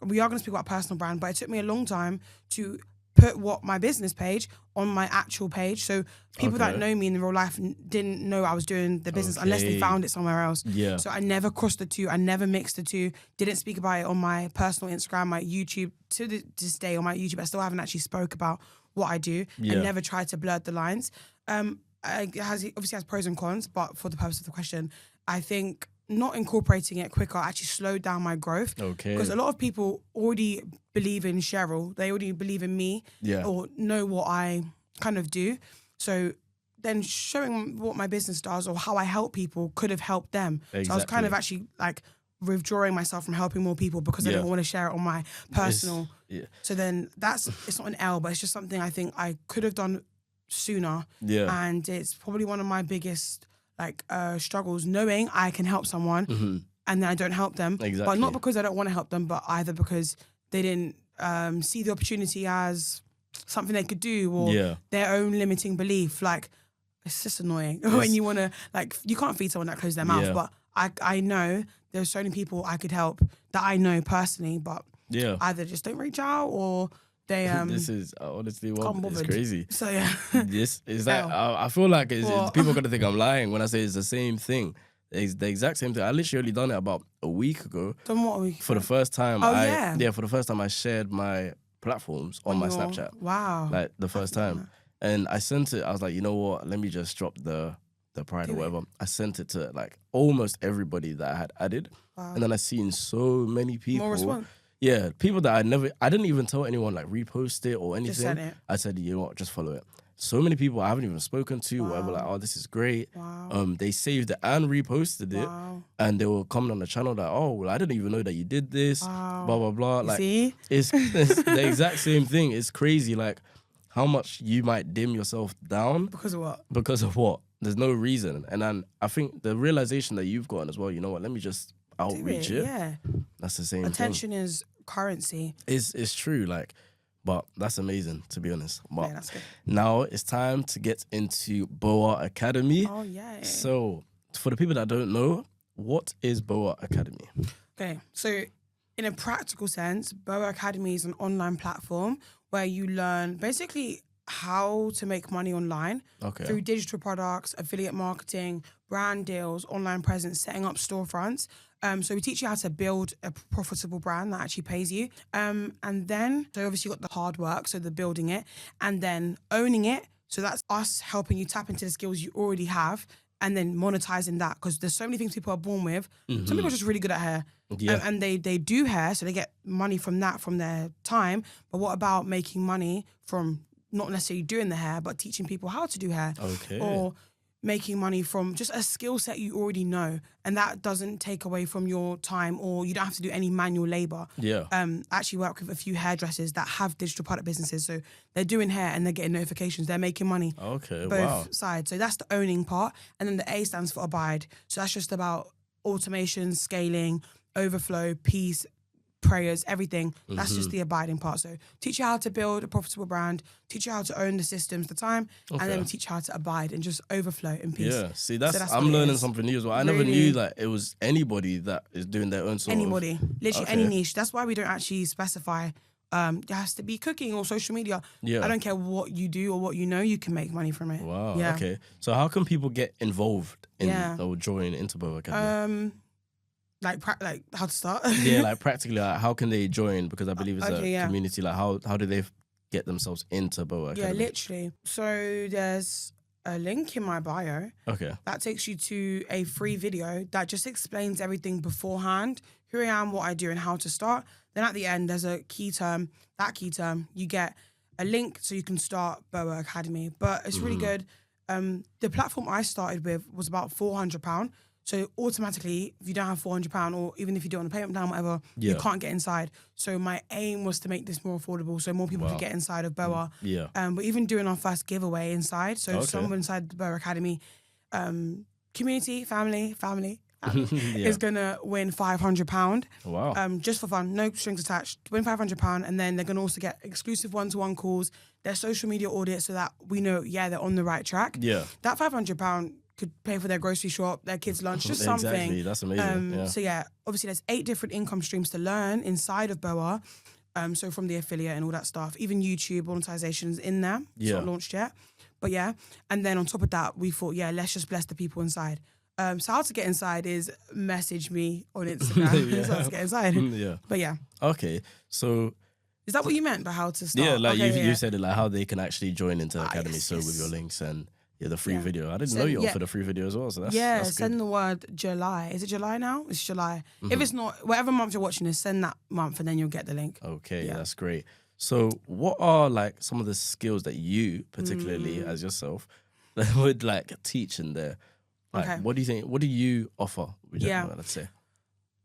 We are going to speak about personal brand, but it took me a long time to put my business page on my actual page. So people that know me in real life didn't know I was doing the business unless they found it somewhere else. Yeah. So I never crossed the two. I never mixed the two. Didn't speak about it on my personal Instagram, my YouTube. To this day on my YouTube, I still haven't actually spoke about what I do. I never tried to blur the lines. It obviously has pros and cons, but for the purpose of the question, I think not incorporating it quicker actually slowed down my growth. Okay. Because a lot of people already believe in Sheryl. They already believe in me or know what I kind of do. So then showing what my business does or how I help people could have helped them. Exactly. So I was kind of actually like withdrawing myself from helping more people because I didn't want to share it on my personal. So then it's not an L, but it's just something I think I could have done sooner. Yeah. And it's probably one of my biggest struggles, knowing I can help someone and then I don't help them. Exactly. But not because I don't want to help them, but either because they didn't see the opportunity as something they could do or their own limiting belief. Like, it's just annoying when you want to, you can't feed someone that closed their mouth, but I know there's so many people I could help that I know personally, but either just don't reach out or they this is honestly it's crazy. So yeah, this is that I feel like people are gonna think I'm lying when I say it's the same thing. It's the exact same thing. I literally only done it about a week ago. Done what a week? For the first time. For the first time I shared my platforms on my Snapchat. Wow. Like the first time. And I sent it, I was like, you know what, let me just drop the pride or whatever. I sent it to like almost everybody that I had added. Wow. And then I seen so many people. More response. Yeah, people that I didn't even tell anyone like repost it or anything. Just send it. I said, you know what, just follow it. So many people I haven't even spoken to, whatever, like, oh, this is great. Wow. They saved it and reposted it. And they were coming on the channel like, oh, well, I didn't even know that you did this. Blah, blah, blah. Like, see? It's the exact same thing. It's crazy, like, how much you might dim yourself down. Because of what? Because of what? There's no reason. And then I think the realization that you've gotten as well, you know what, let me just outreach it. Yeah. That's the same Attention thing. is currency. It's true, like, but that's amazing, to be honest. But that's good. now it's time to get into BOA Academy. Oh, yeah. So for the people that don't know, what is BOA Academy? Okay, so in a practical sense, BOA Academy is an online platform where you learn basically how to make money online through digital products, affiliate marketing, brand deals, online presence, setting up storefronts. So we teach you how to build a profitable brand that actually pays you. And then, so obviously you got the hard work, so the building it, and then owning it. So that's us helping you tap into the skills you already have and then monetizing that, because there's so many things people are born with. Some people are just really good at hair. And they do hair, so they get money from that, from their time. But what about making money from not necessarily doing the hair, but teaching people how to do hair? Or making money from just a skill set you already know, and that doesn't take away from your time, or you don't have to do any manual labor. I actually work with a few hairdressers that have digital product businesses, so they're doing hair and they're getting notifications, they're making money. Both sides. So that's the owning part, and then the A stands for abide. So that's just about automation, scaling, overflow, peace, prayers, everything. That's just the abiding part. So teach you how to build a profitable brand, teach you how to own the systems, the time, and then teach you how to abide and just overflow in peace. Yeah, see, that's I'm learning something new as well. I never knew that it was anybody that is doing their own sort Anybody, literally any niche. That's why we don't actually specify it has to be cooking or social media. I don't care what you do or what you know, you can make money from it. Wow, okay. So how can people get involved in or join into BOA Academy? Like how to start? Like practically, like, how can they join? Because I believe it's a community. Like how do they get themselves into BOA Academy? Yeah, literally. So there's a link in my bio. That takes you to a free video that just explains everything beforehand, who I am, what I do, and how to start. Then at the end, there's a key term. That key term, you get a link so you can start BOA Academy. But it's really good. The platform I started with was about £400. So automatically, if you don't have £400, or even if you do it on a payment plan, whatever, you can't get inside. So my aim was to make this more affordable, so more people could get inside of BOA. We're even doing our first giveaway inside. So someone inside the BOA Academy, community, family, is gonna win £500. Wow. Just for fun, no strings attached. Win £500, and then they're gonna also get exclusive one-to-one calls, their social media audit, so that we know, they're on the right track. That £500 could pay for their grocery shop, their kids' lunch, just something. Exactly, that's amazing. So obviously there's 8 different income streams to learn inside of BOA. So from the affiliate and all that stuff, even YouTube monetization's in there. It's not launched yet. But and then on top of that, we thought, let's just bless the people inside. So how to get inside is message me on Instagram. That's how to get inside. But Okay, so is that what you meant by how to start? Yeah, like you said it, like how they can actually join into the academy. Yes, so with your links and the free video. I didn't know you offered a free video as well, so that's that's send good. the word July. Is it July now? It's July. If it's not, whatever month you're watching this, send that month and then you'll get the link. Okay, that's great. So what are like some of the skills that you, particularly as yourself, would like teach in there? Like, what do you think? What do you offer? Let's say.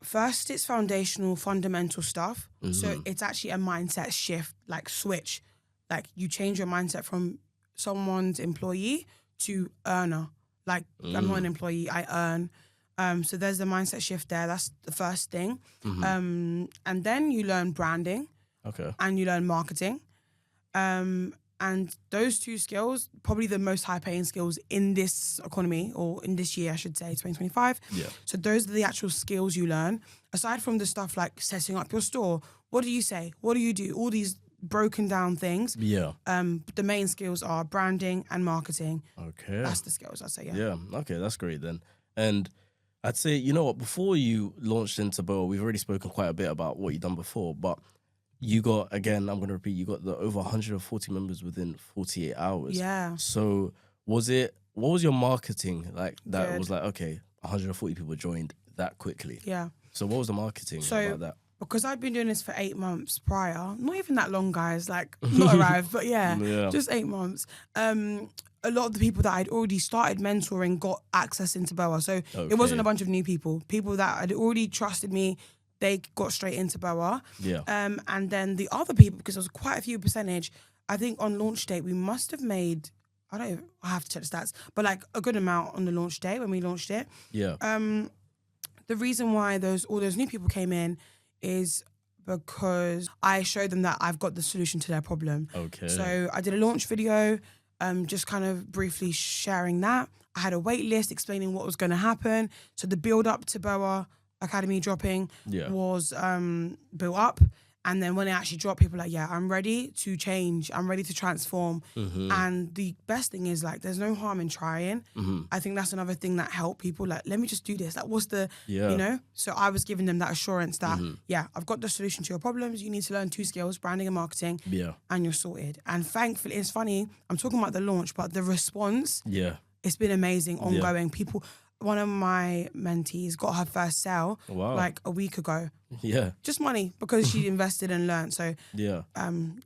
First, it's foundational, fundamental stuff. So it's actually a mindset shift, like switch. Like you change your mindset from someone's employee to earner. Like I'm not an employee, I earn. So there's the mindset shift there. That's the first thing. And then you learn branding. And you learn marketing. And those 2 skills, probably the most high-paying skills in this economy, or in this year, I should say, 2025. So those are the actual skills you learn. Aside from the stuff like setting up your store, what do you say? What do you do? All these broken down things. Yeah. The main skills are branding and marketing. Okay. That's the skills, I'd say, Yeah. Okay, that's great then. And I'd say, you know what, before you launched into BOA, we've already spoken quite a bit about what you've done before, but you got, again, I'm going to repeat, you got the over 140 members within 48 hours. Yeah. So what was your marketing like that Good. was like, okay, 140 people joined that quickly? Yeah. So what was the marketing about that? Because I'd been doing this for 8 months prior, not even that long, guys, like not arrived, but yeah, just 8 months. A lot of the people that I'd already started mentoring got access into BOA. So it wasn't a bunch of new people. People that had already trusted me, they got straight into BOA. Yeah. And then the other people, because there was quite a few percentage, I think on launch date, we must have made, I have to check the stats, but like a good amount on the launch day when we launched it. Yeah. The reason why all those new people came in is because I showed them that I've got the solution to their problem. Okay. So I did a launch video, just kind of briefly sharing that. I had a wait list explaining what was going to happen. So the build up to BOA Academy dropping was built up. And then when it actually dropped, people were like, yeah, I'm ready to change. I'm ready to transform. And the best thing is, like, there's no harm in trying. I think that's another thing that helped people. Like, let me just do this. Like, what's the, you know? So I was giving them that assurance that, yeah, I've got the solution to your problems. You need to learn 2 skills, branding and marketing. Yeah. And you're sorted. And thankfully, it's funny, I'm talking about the launch, but the response, it's been amazing, ongoing. People... One of my mentees got her first sale like a week ago. Yeah. Just money because she invested and learned. So yeah,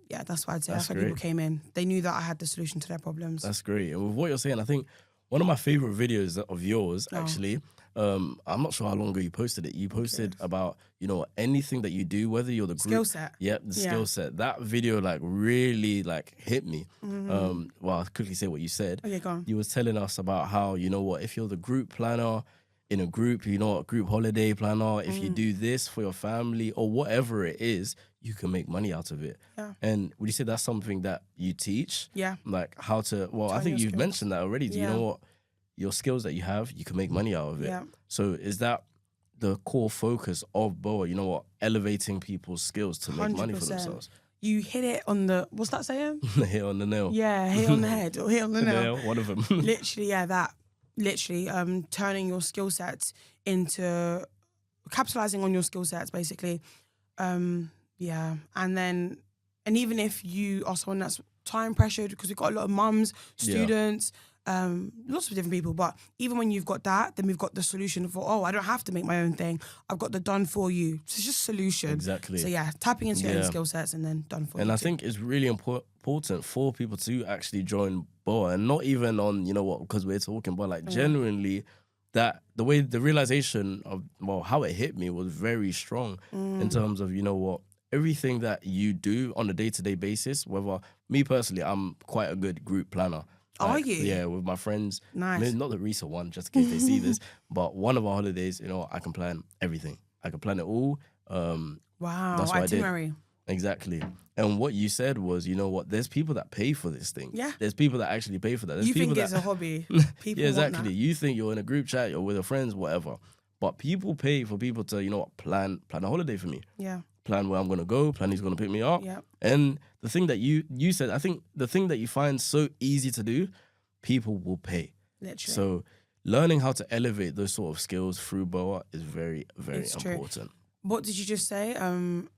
that's why I'd say that's why people came in. They knew that I had the solution to their problems. That's great. And with what you're saying, I think one of my favorite videos of yours, actually, I'm not sure how long ago you posted it. You posted about, you know, anything that you do, whether you're the group. Skill set. Yep, the skill set. That video like really like hit me. Well, I'll quickly say what you said. Okay, go on. You was telling us about how, you know what, if you're the group planner in a group, you know what, group holiday planner, if you do this for your family or whatever it is, you can make money out of it. Yeah. And would you say that's something that you teach? Yeah. Like how to, well, I think you've mentioned that already. Do you know what? Your skills that you have, you can make money out of it. Yeah. So is that the core focus of BOA? You know what? Elevating people's skills to make 100%. Money for themselves. You hit it on the, what's that saying? Hit on the nail. Yeah, hit on the head or hit on the nail. One of them. Literally, yeah, that. Literally, turning your skill sets into, capitalizing on your skill sets, basically. Yeah, and even if you are someone that's time pressured, because we've got a lot of mums, students, lots of different people, but even when you've got that, then we've got the solution for, I don't have to make my own thing. I've got the done for you. So it's just solution. Exactly. So yeah, tapping into your own skill sets and then done for you. And I think it's really important for people to actually join BOA, and not even on, you know what, because we're talking, but like genuinely that the way the realization of, well, how it hit me was very strong in terms of, you know what, everything that you do on a day-to-day basis, whether me personally, I'm quite a good group planner. Like, are you? Yeah, with my friends. Nice. I mean, not the recent one, just in case they see this, but one of our holidays, you know, I can plan everything. I can plan it all. Wow, that's what itinerary. I did. Exactly. And what you said was, you know what, there's people that pay for this thing. Yeah. There's people that actually pay for that. There's you people think it's a hobby. People yeah, exactly. You think you're in a group chat, you're with your friends, whatever. But people pay for people to, you know what, plan a holiday for me. Yeah. Plan where I'm going to go, plan who's going to pick me up. Yep. And the thing that you said, I think the thing that you find so easy to do, people will pay. Literally. So learning how to elevate those sort of skills through BOA is very, very important. True. What did you just say? In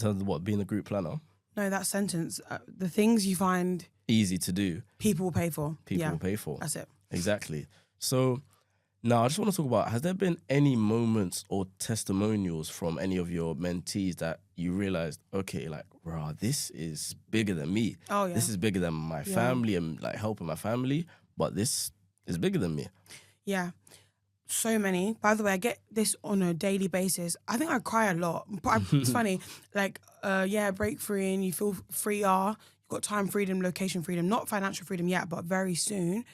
terms of what, being a group planner? No, that sentence. The things you find easy to do, people will pay for. People will pay for. That's it. Exactly. So now I just want to talk about, has there been any moments or testimonials from any of your mentees that you realized, okay, like, bro, this is bigger than me. Oh, yeah. This is bigger than my family and like helping my family, but this is bigger than me. Yeah. So many. By the way, I get this on a daily basis. I think I cry a lot. But it's funny. Like, break free and you feel freer. You've got time freedom, location freedom. Not financial freedom yet, but very soon.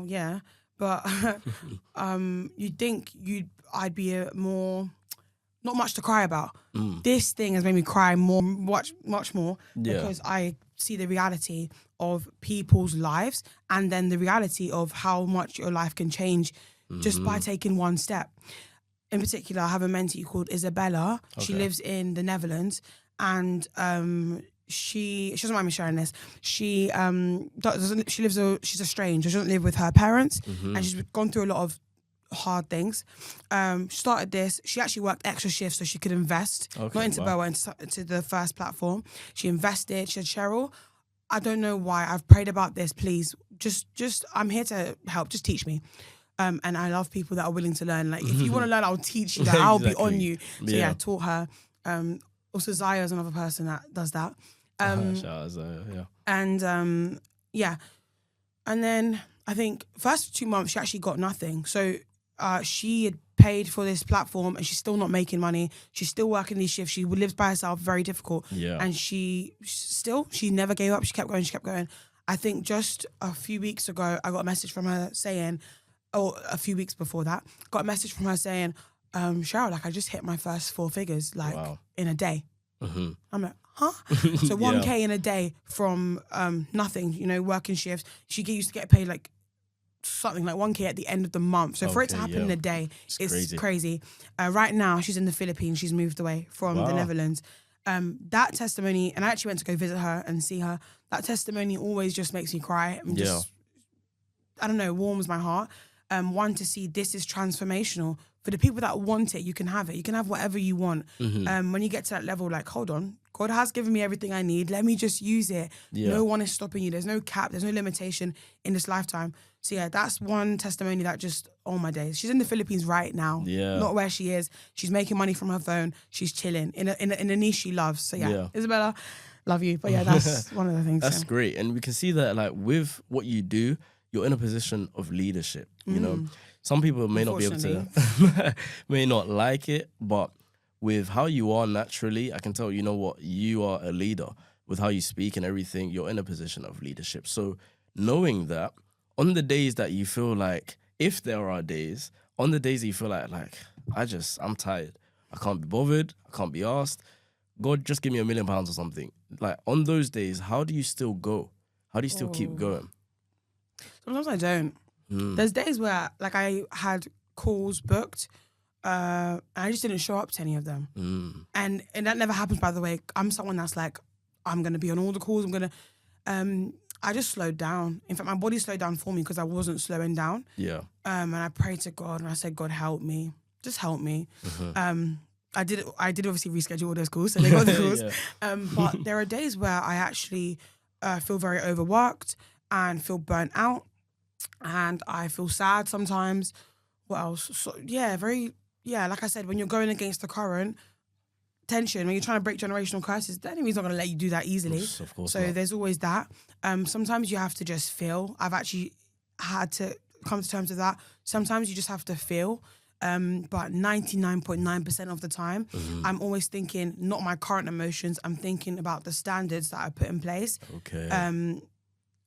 Yeah, But you'd think I'd be not much to cry about. This thing has made me cry much more, because I see the reality of people's lives and then the reality of how much your life can change just by taking one step. in particular, I have a mentee called Isabella. Okay. She lives in the Netherlands, and she doesn't mind me sharing this. She's a stranger. She doesn't live with her parents, and she's gone through a lot of hard things. She started this. She actually worked extra shifts so she could invest, not into BOA, into the first platform. She invested. She said, Sheryl, I don't know why. I've prayed about this. Please, just I'm here to help. Just teach me. And I love people that are willing to learn. Like, if you want to learn, I'll teach you. Like, I'll be on you. So yeah, I taught her. Also, Zaya is another person that does that. Shout out Zaya, yeah. And and then I think first 2 months she actually got nothing. So she had paid for this platform and she's still not making money. She's still working these shifts. She lives by herself, very difficult. Yeah. And she never gave up. She kept going. I think just a few weeks ago, I got a message from her saying, or a few weeks before that, got a message from her saying, Sheryl, like, I just hit my first 4 figures, like, in a day. I'm like, huh? So 1K in a day from nothing, you know, working shifts. She used to get paid like something like 1K at the end of the month. So for it to happen in a day, it's crazy. Right now, she's in the Philippines. She's moved away from the Netherlands. That testimony, and I actually went to go visit her and see her. That testimony always just makes me cry. I don't know, warms my heart. One, to see this is transformational. For the people that want it, you can have it. You can have whatever you want. When you get to that level, like, hold on, God has given me everything I need. Let me just use it. No one is stopping you. There's no cap. There's no limitation in this lifetime. So yeah, that's one testimony that just, oh my days. She's in the Philippines right now. Not where she is. She's making money from her phone. She's chilling in a niche she loves. So yeah. Isabella, love you. But yeah, that's one of the things. That's great. And we can see that, like, with what you do, you're in a position of leadership, you know. Some people may not be able to, may not like it, but with how you are naturally, I can tell, you know what, you are a leader. With how you speak and everything, you're in a position of leadership. So knowing that, on the days that you feel like, if there are days, on the days that you feel like I'm tired, I can't be bothered, I can't be asked, God, just give me £1 million or something. Like, on those days, how do you still go? How do you still keep going? Sometimes I don't. There's days where, like, I had calls booked, and I just didn't show up to any of them. And that never happens, by the way. I'm someone that's like, I'm going to be on all the calls. I just slowed down. In fact, my body slowed down for me because I wasn't slowing down. Yeah. And I prayed to God and I said, God, help me. Just help me. I did obviously reschedule all those calls, so they got the calls. But there are days where I actually feel very overworked and feel burnt out. And I feel sad sometimes. What else? So, like I said, when you're going against the current, tension, when you're trying to break generational curses, the enemy's not going to let you do that easily. Of course so not. There's always that. Sometimes you have to just feel. I've actually had to come to terms with that. Sometimes you just have to feel. But 99.9% of the time, I'm always thinking, not my current emotions, I'm thinking about the standards that I put in place. Okay.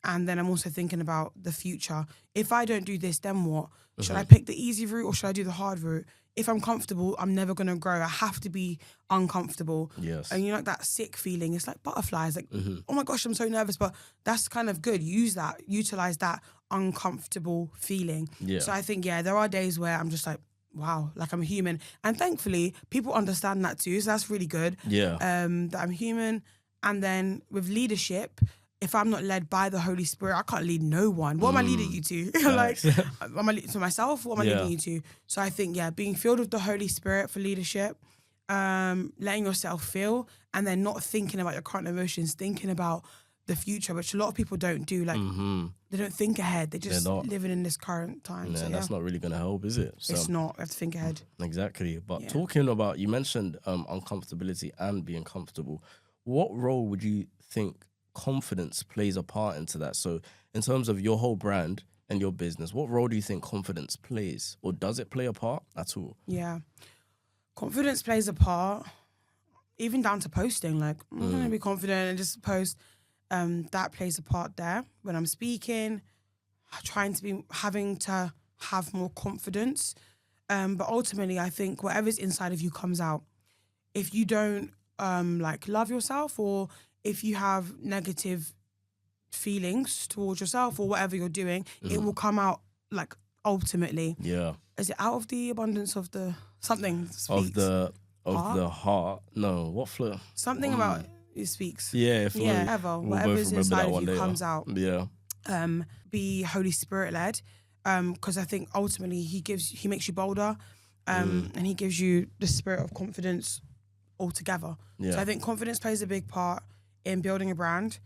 And then I'm also thinking about the future. If I don't do this, then what? Should I pick the easy route or should I do the hard route? If I'm comfortable, I'm never going to grow. I have to be uncomfortable. Yes. And you know, like that sick feeling, it's like butterflies. Like, oh my gosh, I'm so nervous. But that's kind of good. Utilize that uncomfortable feeling. Yeah. So I think, there are days where I'm just like, wow, like I'm human. And thankfully, people understand that too. So that's really good. Yeah. That I'm human. And then with leadership, if I'm not led by the Holy Spirit, I can't lead no one. What am I leading you to? Like, am I leading to myself? What am I leading you to? So I think, being filled with the Holy Spirit for leadership, letting yourself feel, and then not thinking about your current emotions, thinking about the future, which a lot of people don't do. Like, they don't think ahead. They're just living in this current time. Yeah, so, that's not really going to help, is it? So, it's not. You have to think ahead. Exactly. But talking about, you mentioned uncomfortability and being comfortable. What role would you think confidence plays a part into that? So in terms of your whole brand and your business, what role do you think confidence plays, or does it play a part at all? Yeah, confidence plays a part, even down to posting. Like, I'm going to be confident and just post. That plays a part there. When I'm speaking, having to have more confidence. But ultimately, I think whatever's inside of you comes out. If you don't love yourself, or if you have negative feelings towards yourself or whatever you're doing, it will come out, like, ultimately. Yeah. is it out of the abundance of the something speaks? Of the heart. No, what flow? Something about it speaks. Yeah, flow. Yeah, whatever's inside of you comes out. Yeah. Be Holy Spirit led, because I think ultimately he makes you bolder, and he gives you the spirit of confidence altogether. Yeah. So I think confidence plays a big part in building a brand,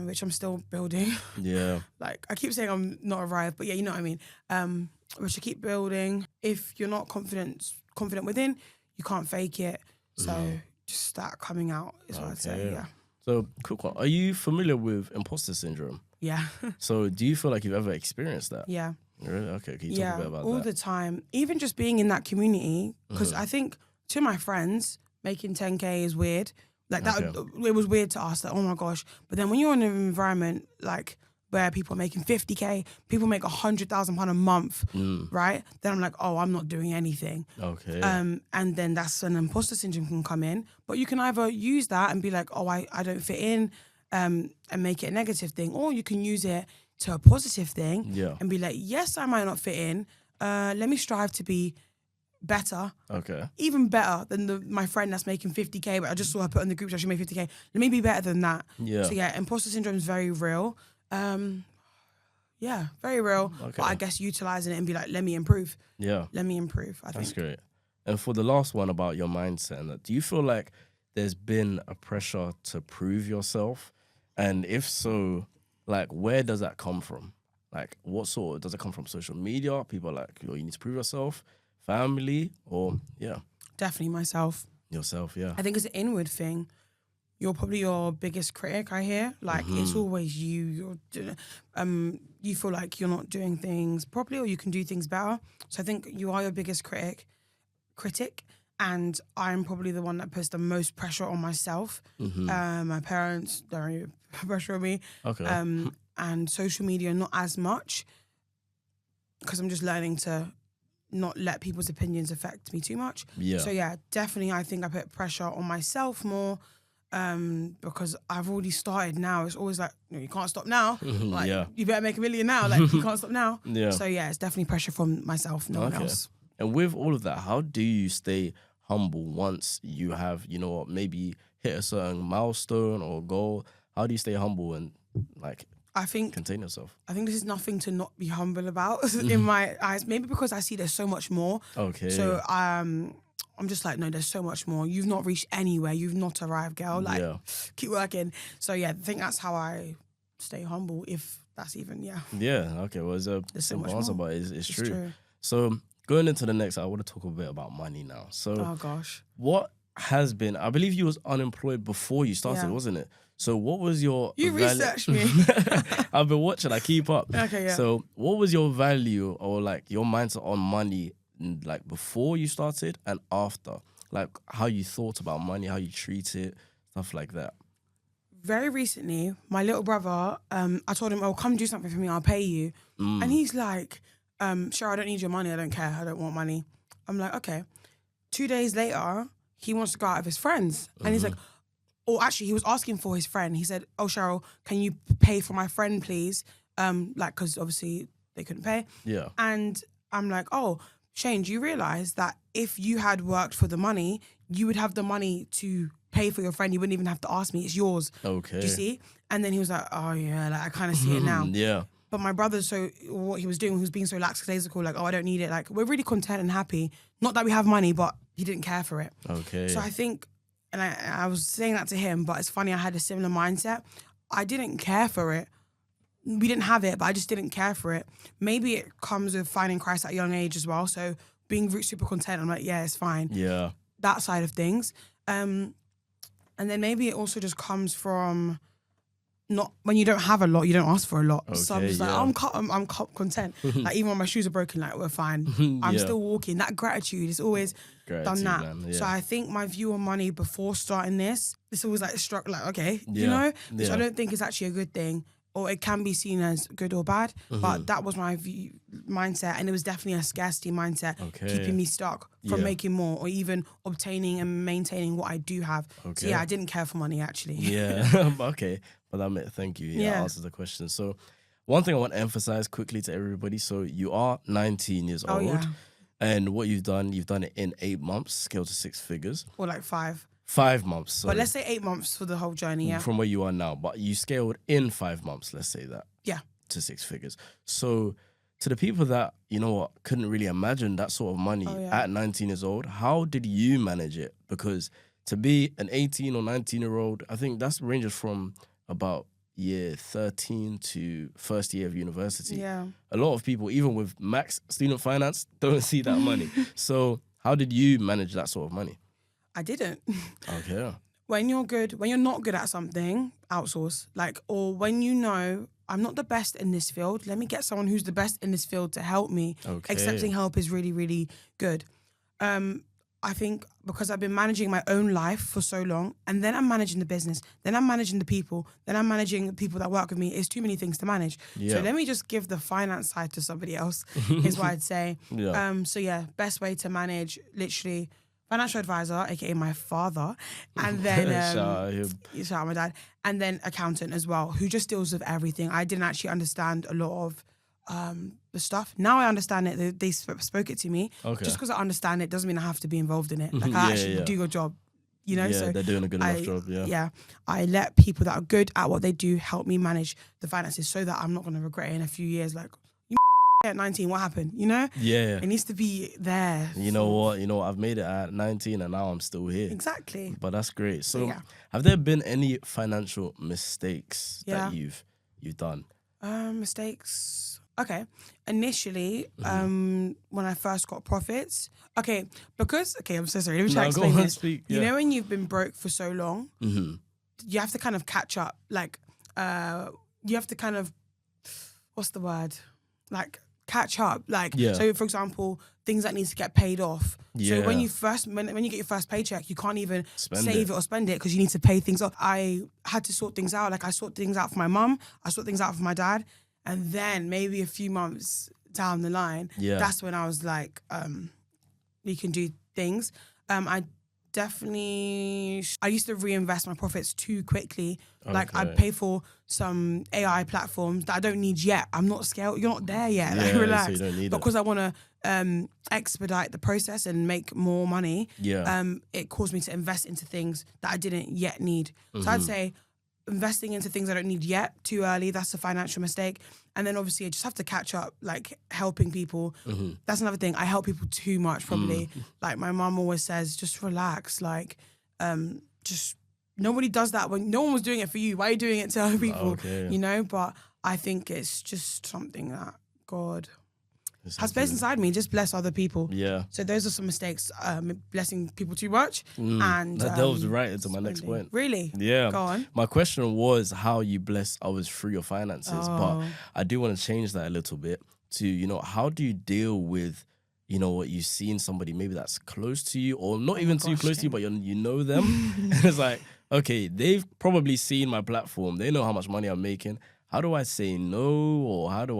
which I'm still building. Yeah. Like I keep saying I'm not arrived, but yeah, you know what I mean. Which I keep building. If you're not confident within, you can't fake it. So just start coming out is what I'd say. Yeah. So quick one. Are you familiar with imposter syndrome? Yeah. So do you feel like you've ever experienced that? Yeah. Really? Okay. Can you talk a bit about that? All the time. Even just being in that community, because I think to my friends, making 10K is weird. Like that, it was weird to us. Like, oh my gosh. But then when you're in an environment like where people are making 50K, people make £100,000 a month, right? Then I'm like, oh, I'm not doing anything. Okay. And then that's when imposter syndrome can come in. But you can either use that and be like, oh, I don't fit in, and make it a negative thing, or you can use it to a positive thing and be like, yes, I might not fit in. Let me strive to be better. Okay. Even better than my friend that's making 50K, but I just saw her put in the group chat she made 50K. Let me be better than that. Yeah. So yeah, imposter syndrome is very real. Yeah, very real. Okay. But I guess utilizing it and be like, let me improve. Yeah. Let me improve, I think. That's great. And for the last one about your mindset, do you feel like there's been a pressure to prove yourself? And if so, like, where does that come from? Like, what sort? Does it come from social media? People are like, you need to prove yourself, family, or, Definitely myself. Yourself, yeah. I think it's an inward thing. You're probably your biggest critic, I hear. Like, it's always you. You feel like you're not doing things properly or you can do things better. So I think you are your biggest critic. And I'm probably the one that puts the most pressure on myself. My parents don't really pressure on me. Okay. And social media, not as much. Because I'm just learning to not let people's opinions affect me too much. Yeah. So yeah, definitely I think I put pressure on myself more. Because I've already started now. It's always like, you can't stop now. Like, you better make $1 million now. Like, you can't stop now. Yeah. So yeah, it's definitely pressure from myself, no one else. And with all of that, how do you stay humble once you have, maybe hit a certain milestone or goal? How do you stay humble and contain yourself? I think this is nothing to not be humble about in my eyes. Maybe because I see there's so much more. Okay. So I'm just like, no, there's so much more. You've not reached anywhere. You've not arrived, girl. Like, keep working. So yeah, I think that's how I stay humble, if that's even, Yeah, okay. Well, it's a simple so answer, but it's true. So going into the next, I want to talk a bit about money now. So, oh gosh. What has been, I believe you was unemployed before you started, wasn't it? So what was your... You researched me. I've been watching, I keep up. Okay, yeah. So what was your value or like your mindset on money like before you started and after? Like how you thought about money, how you treat it, stuff like that. Very recently, my little brother, I told him, oh, come do something for me, I'll pay you. And he's like, Sheryl, I don't need your money, I don't care, I don't want money. I'm like, okay. 2 days later, he wants to go out with his friends. And he's like, or actually he was asking for his friend. He said, oh, Sheryl, can you pay for my friend, please? Because obviously they couldn't pay. Yeah. And I'm like, oh, Shane, do you realise that if you had worked for the money, you would have the money to pay for your friend? You wouldn't even have to ask me. It's yours. Okay. Do you see? And then he was like, oh, yeah, like I kind of see it now. Yeah. But my brother, so what he was doing, he was being so lackadaisical, like, oh, I don't need it. Like, we're really content and happy. Not that we have money, but he didn't care for it. Okay. So I think, and I was saying that to him, but it's funny, I had a similar mindset. I didn't care for it. We didn't have it, but I just didn't care for it. Maybe it comes with finding Christ at a young age as well. So being super content, I'm like, yeah, it's fine. Yeah. That side of things. And then maybe it also just comes from not, when you don't have a lot, you don't ask for a lot. Okay, so I'm just like, I'm content. Like even when my shoes are broken, like we're fine. I'm still walking. That gratitude is always done that. Yeah. So I think my view on money before starting this always like struck like, okay, you know? Which I don't think is actually a good thing. Or it can be seen as good or bad, but that was my mindset, and it was definitely a scarcity mindset, keeping me stuck from making more or even obtaining and maintaining what I do have. So yeah, I didn't care for money actually. Yeah, okay. Well, thank you. Yeah, that answers the question. So one thing I want to emphasize quickly to everybody, so you are 19 years old. Yeah. And what you've done it in 8 months, scaled to 6 figures. Or like 5. 5 months. Sorry. But let's say 8 months for the whole journey, yeah. From where you are now. But you scaled in 5 months, let's say that. Yeah. To 6 figures. So to the people that, you know what, couldn't really imagine that sort of money at 19 years old, how did you manage it? Because to be an 18 or 19-year-old, I think that ranges from about year 13 to first year of university. Yeah. A lot of people, even with max student finance, don't see that money. So how did you manage that sort of money? I didn't. Okay. When you're not good at something, outsource. Like, or when you know, I'm not the best in this field, let me get someone who's the best in this field to help me. Okay. Accepting help is really, really good. I think because I've been managing my own life for so long, and then I'm managing the business, then I'm managing the people, then I'm managing the people that work with me, it's too many things to manage. Yeah. So let me just give the finance side to somebody else, is what I'd say. Yeah. So yeah, best way to manage, literally, financial advisor, aka my father, and then shout out my dad, and then accountant as well, who just deals with everything. I didn't actually understand a lot of the stuff. Now I understand it. They spoke it to me. Okay. Just because I understand it doesn't mean I have to be involved in it. Like I actually do your job, you know. Yeah, so they're doing a good enough job. Yeah. Yeah, I let people that are good at what they do help me manage the finances, so that I'm not going to regret it in a few years. Like, you at 19, what happened? You know? Yeah. It needs to be there. You know what? I've made it at 19 and now I'm still here. Exactly. But that's great. So, have there been any financial mistakes that you've done? Mistakes. Okay. Initially, when I first got profits, I'm so sorry. Let me try to explain this. You know, when you've been broke for so long, you have to kind of catch up. Like, you have to kind of, what's the word? Like, catch up. Like, so for example, things that need to get paid off. So when you get your first paycheck, you can't even save it or spend it because you need to pay things off. I had to sort things out. Like, I sort things out for my mum. I sort things out for my dad. And then maybe a few months down the line, that's when I was like, we can do things. I used to reinvest my profits too quickly. Okay. Like, I'd pay for some AI platforms that I don't need yet. I'm not scaled. You're not there yet. Like, relax. So you don't need because I want to expedite the process and make more money. It caused me to invest into things that I didn't yet need. So I'd say, investing into things I don't need yet too early, that's a financial mistake. And then obviously I just have to catch up, like helping people. That's another thing. I help people too much probably. Like my mum always says, just relax. Like, just nobody does that when no one was doing it for you. Why are you doing it to other people? Okay. You know, but I think it's just something that God has placed inside me. Just bless other people. Yeah. So those are some mistakes. Blessing people too much. And that delves right into my next point. Really? Yeah. Go on. My question was how you bless others through your finances. But I do want to change that a little bit to, how do you deal with, what you see in somebody maybe that's close to you or not even too close to you, but you know them. It's like, okay, they've probably seen my platform. They know how much money I'm making. How do I say no? Or how do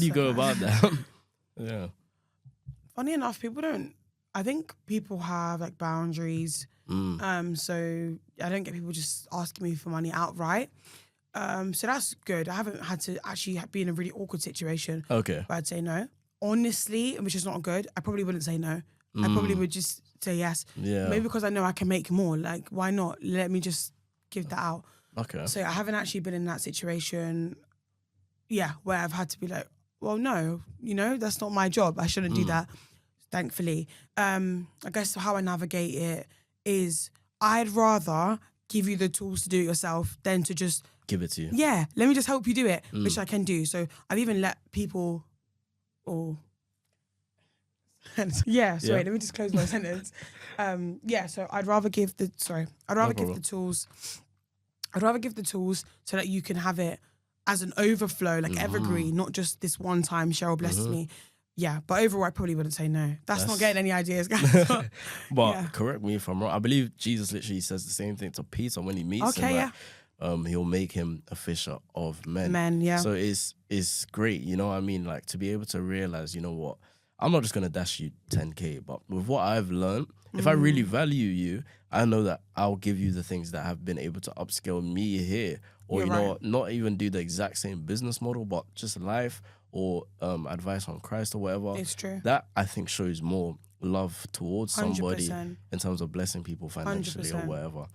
you go about that? Yeah. Funny enough, people don't. I think people have like boundaries. So I don't get people just asking me for money outright. So that's good. I haven't had to actually be in a really awkward situation. Okay. Where I'd say no. Honestly, which is not good. I probably wouldn't say no. I probably would just say yes. Yeah. Maybe because I know I can make more. Like, why not? Let me just give that out. Okay. So I haven't actually been in that situation. Yeah, where I've had to be like, well, no, that's not my job. I shouldn't do that, thankfully. I guess how I navigate it is I'd rather give you the tools to do it yourself than to just... give it to you. Yeah, let me just help you do it, which I can do. So I've even let people... yeah, sorry, let me just close my sentence. So I'd rather give the... give the tools... I'd rather give the tools so that you can have it as an overflow, like evergreen, not just this one time Sheryl blesses me. Yeah, but overall, I probably wouldn't say no. That's not getting any ideas, guys. But correct me if I'm wrong. I believe Jesus literally says the same thing to Peter when he meets him. He'll make him a fisher of men. Men, yeah. So it's great, you know what I mean? Like, to be able to realize, you know what? I'm not just going to dash you 10K, but with what I've learned, if I really value you, I know that I'll give you the things that have been able to upscale me here. Or, not even do the exact same business model, but just life or advice on Christ or whatever. It's true. That I think shows more love towards somebody 100%. in terms of blessing people financially 100%. or whatever.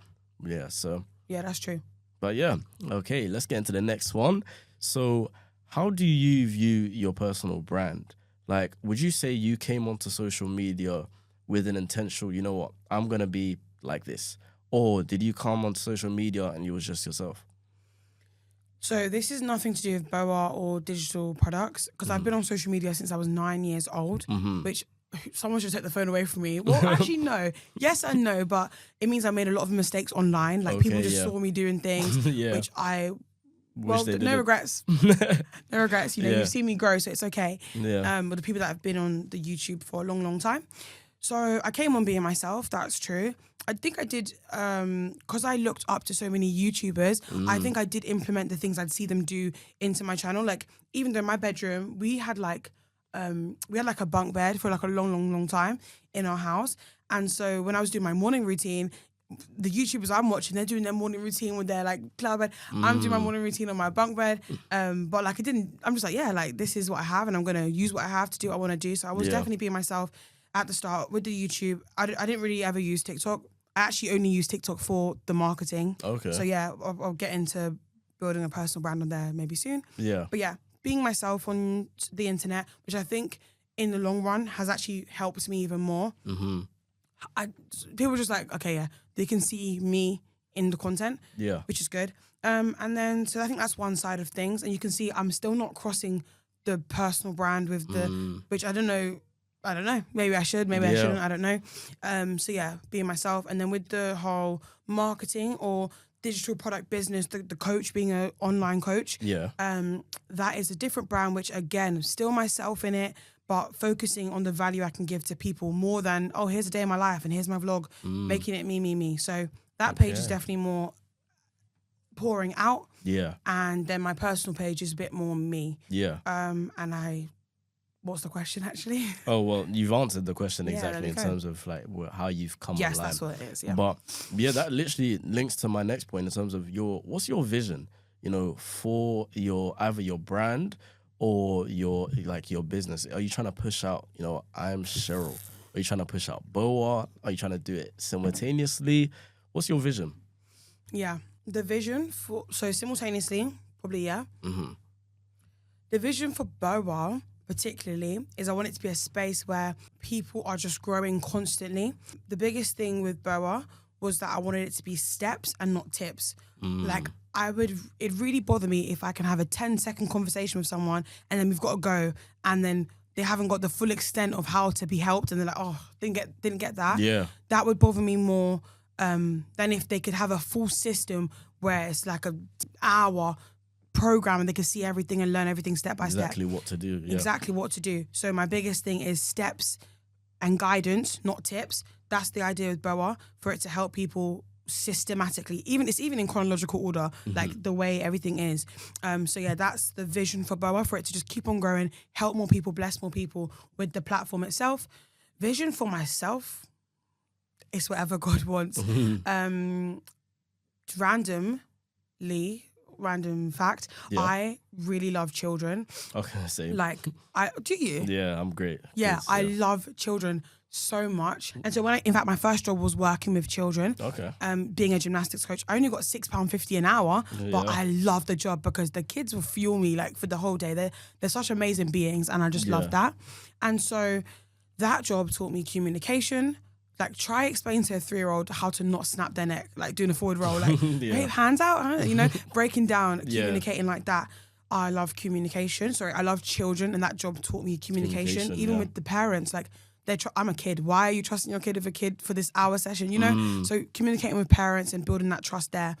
Yeah, so. Yeah, that's true. But yeah, okay, let's get into the next one. So how do you view your personal brand? Like, would you say you came onto social media with an intentional, you know what, I'm going to be like this? Or did you come onto social media and you was just yourself? So this is nothing to do with BOA or digital products, because I've been on social media since I was 9 years old, which someone should take the phone away from me. Well, actually, no. Yes and no, but it means I made a lot of mistakes online. Like, people just saw me doing things, which I... Well, no regrets. No regrets. You know, you've seen me grow, so it's okay. Yeah. But the people that have been on the YouTube for a long, long time. So I came on being myself. That's true. I think I did, because I looked up to so many YouTubers, I think I did implement the things I'd see them do into my channel. Like, even though in my bedroom, we had like a bunk bed for like a long, long, long time in our house. And so when I was doing my morning routine, the YouTubers I'm watching, they're doing their morning routine with their like cloud bed. I'm doing my morning routine on my bunk bed. But like I'm just like, yeah, like this is what I have and I'm going to use what I have to do what I want to do. So I was definitely being myself at the start with the YouTube. I didn't really ever use TikTok. I actually only use TikTok for the marketing. Okay. So yeah, I'll get into building a personal brand on there maybe soon. Yeah. But yeah, being myself on the internet, which I think in the long run has actually helped me even more. People were just like, okay, yeah, they can see me in the content, which is good. And then, so I think that's one side of things. And you can see I'm still not crossing the personal brand with the, which I don't know. Maybe I should, maybe I shouldn't, I don't know. So yeah, being myself. And then with the whole marketing or digital product business, the coach, being an online coach, that is a different brand, which again, still myself in it, but focusing on the value I can give to people more than, oh, here's a day in my life and here's my vlog, making it me. So that page is definitely more pouring out. Yeah. And then my personal page is a bit more me. Yeah. What's the question actually? Oh, well, you've answered the question exactly in terms of like how you've come online. Yes, that's what it is, yeah. But yeah, that literally links to my next point in terms of what's your vision, you know, for either your brand or your business. Are you trying to push out, you know, I'm Sheryl? Are you trying to push out BOA? Are you trying to do it simultaneously? What's your vision? Yeah, the vision so simultaneously, probably, yeah. The vision for BOA particularly is I want it to be a space where people are just growing constantly. The biggest thing with BOA was that I wanted it to be steps and not tips. Like it really bother me if I can have a 10-second conversation with someone and then we've got to go and then they haven't got the full extent of how to be helped and they're like, oh, didn't get that. Yeah. That would bother me more than if they could have a full system where it's like an hour program and they can see everything and learn everything step by step. Exactly what to do. Yeah. Exactly what to do. So my biggest thing is steps and guidance, not tips. That's the idea with BOA, for it to help people systematically. It's even in chronological order, like the way everything is. So yeah, that's the vision for BOA, for it to just keep on growing, help more people, bless more people with the platform itself. Vision for myself, it's whatever God wants. Random fact, I really love children. Okay, same. Like, do you? Yeah, I'm great. Yeah, I love children so much. And so in fact, my first job was working with children. Okay. Being a gymnastics coach. I only got £6.50 an hour, but I love the job because the kids will fuel me like for the whole day. They're such amazing beings and I just love that. And so that job taught me communication. Like, try explain to a 3-year-old how to not snap their neck, like doing a forward roll, like hands out, you know, breaking down, communicating like that. I love communication. I love children, and that job taught me communication even with the parents. Like, I'm a kid. Why are you trusting your kid with a kid for this hour session, you know? So communicating with parents and building that trust there.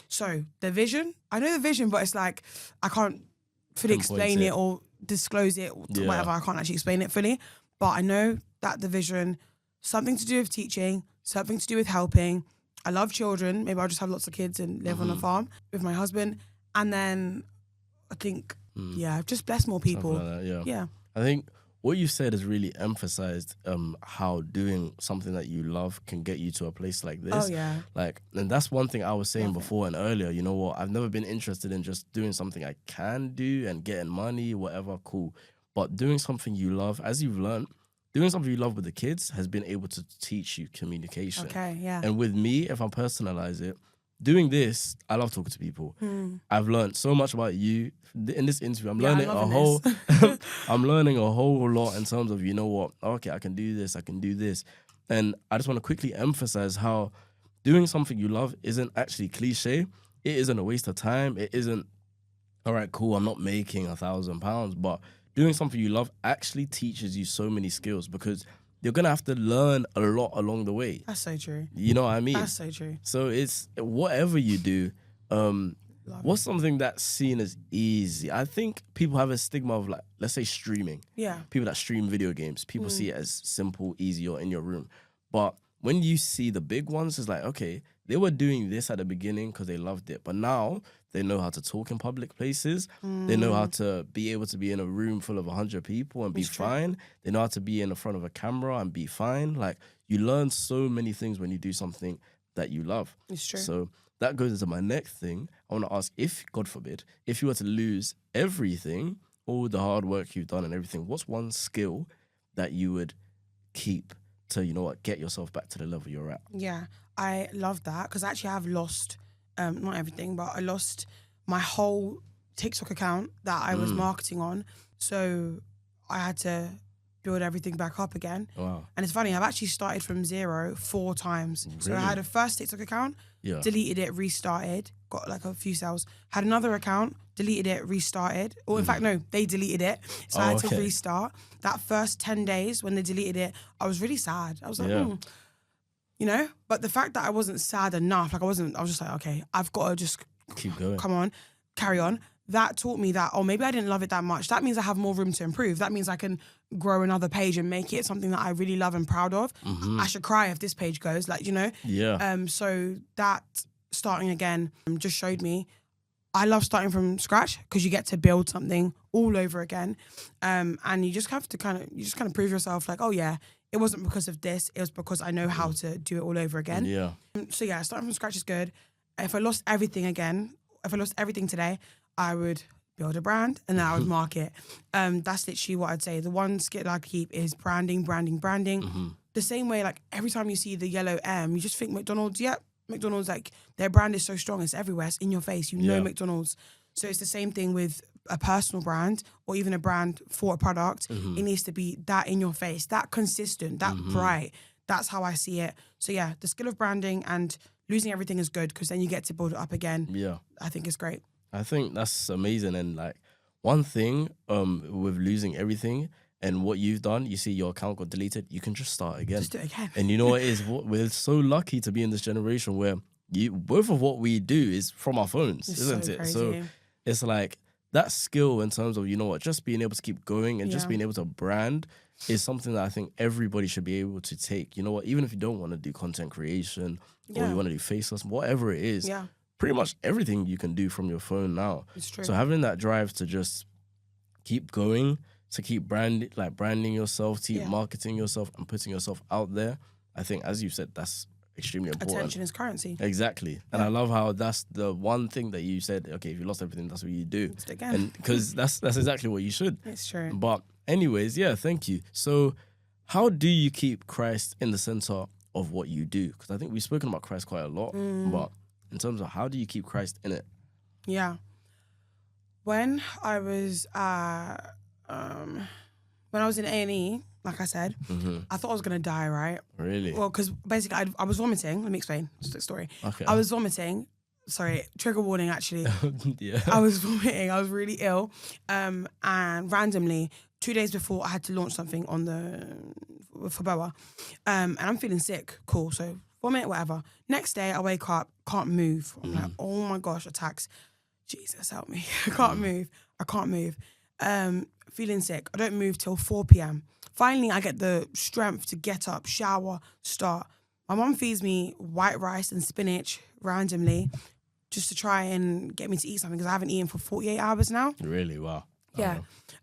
So the vision, I know the vision, but it's like, I can't fully explain it or disclose it, whatever. I can't actually explain it fully, but I know that the vision, something to do with teaching, something to do with helping. I love children. Maybe I'll just have lots of kids and live on a farm with my husband. And then I think, just bless more people. Like that, yeah. I think what you said has really emphasized how doing something that you love can get you to a place like this. Oh, yeah. Like, and that's one thing I was saying before and earlier. You know what? I've never been interested in just doing something I can do and getting money, whatever, cool. But doing something you love, as you've learned, doing something you love with the kids has been able to teach you communication. Okay, yeah. And with me, if I personalize it, doing this, I love talking to people. I've learned so much about you in this interview. I'm learning I'm learning a whole lot in terms of, you know what, okay, I can do this, I can do this. And I just want to quickly emphasize how doing something you love isn't actually cliche. It isn't a waste of time. It isn't, all right, cool, I'm not making £1,000, but doing something you love actually teaches you so many skills, because you're going to have to learn a lot along the way. That's so true. You know what I mean? That's so true. So it's whatever you do, what's something that's seen as easy? I think people have a stigma of, like, let's say streaming. Yeah. People that stream video games, people see it as simple, easy, or in your room. But when you see the big ones, it's like, okay, they were doing this at the beginning because they loved it. But now they know how to talk in public places. They know how to be able to be in a room full of 100 people and be fine. They know how to be in the front of a camera and be fine. Like, you learn so many things when you do something that you love. It's true. So that goes into my next thing. I want to ask, if, God forbid, if you were to lose everything, all the hard work you've done and everything, what's one skill that you would keep to, you know what, get yourself back to the level you're at? Yeah, I love that, because actually I've lost, not everything, but I lost my whole TikTok account that I was marketing on. So I had to build everything back up again. Wow. And it's funny, I've actually started from 0 4 times. Really? So I had a first TikTok account, deleted it, restarted, got like a few sales. Had another account, deleted it, restarted. Or in fact, no, they deleted it. So I had to restart. That first 10 days when they deleted it, I was really sad. I was like, you know? But the fact that I wasn't sad enough, like I was just like, okay, I've got to just keep going. Come on, carry on. That taught me that, oh, maybe I didn't love it that much. That means I have more room to improve. That means I can grow another page and make it something that I really love and proud of. I should cry if this page goes, like, you know? Yeah. So that starting again just showed me I love starting from scratch, because you get to build something all over again. And you just have to kind of prove yourself, like, oh yeah, it wasn't because of this. It was because I know how to do it all over again. Yeah. So yeah, starting from scratch is good. If I lost everything again, if I lost everything today, I would build a brand and then I would market. That's literally what I'd say. The one skill I keep is branding. The same way, like, every time you see the yellow M, you just think McDonald's, McDonald's, like, their brand is so strong, it's everywhere, it's in your face, you know McDonald's. So it's the same thing with a personal brand or even a brand for a product. It needs to be that in your face, that consistent, that bright. That's how I see it. So yeah, the skill of branding and losing everything is good, because then you get to build it up again. Yeah. I think it's great. I think that's amazing. And like, one thing with losing everything and what you've done, you see your account got deleted, you can just start again. Just do it again. And you know what it is? We're so lucky to be in this generation where both of what we do is from our phones, isn't it? Crazy. So it's like that skill in terms of, you know what, just being able to keep going and just being able to brand is something that I think everybody should be able to take. You know what, even if you don't want to do content creation or you want to do faceless, whatever it is, pretty much everything you can do from your phone now. It's true. So having that drive to just keep going, to keep branding yourself, to keep marketing yourself and putting yourself out there, I think, as you said, that's extremely important. Attention is currency. Exactly. And I love how that's the one thing that you said, okay, if you lost everything, that's what you do. And because that's exactly what you should. It's true. But anyways, yeah, thank you. So how do you keep Christ in the center of what you do? Because I think we've spoken about Christ quite a lot, but in terms of how do you keep Christ in it? Yeah. When I was in A&E, like I said, I thought I was going to die, right? Really? Well, because basically I was vomiting. Let me explain the story. Okay. I was vomiting. Sorry, trigger warning, actually. Yeah. I was vomiting. I was really ill. And randomly, 2 days before, I had to launch something for BOA. And I'm feeling sick. Cool. So vomit, whatever. Next day, I wake up, can't move. I'm like, oh my gosh, attacks. Jesus, help me. I can't move. Feeling sick. I don't move till 4 p.m. Finally, I get the strength to get up, shower, start. My mum feeds me white rice and spinach randomly just to try and get me to eat something, because I haven't eaten for 48 hours now. Really? Wow. Yeah.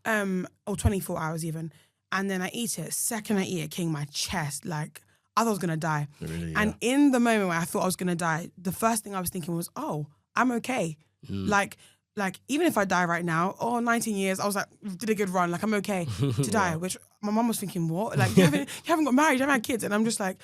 Or 24 hours even. and then I eat it. Second I eat it, King, my chest, like, I thought I was going to die. Really, and in the moment where I thought I was going to die, the first thing I was thinking was, oh, I'm okay. Like, even if I die right now, 19 years, I was like, did a good run. Like, I'm okay to die, which my mom was thinking, what? Like, you haven't got married, you haven't had kids. And I'm just like,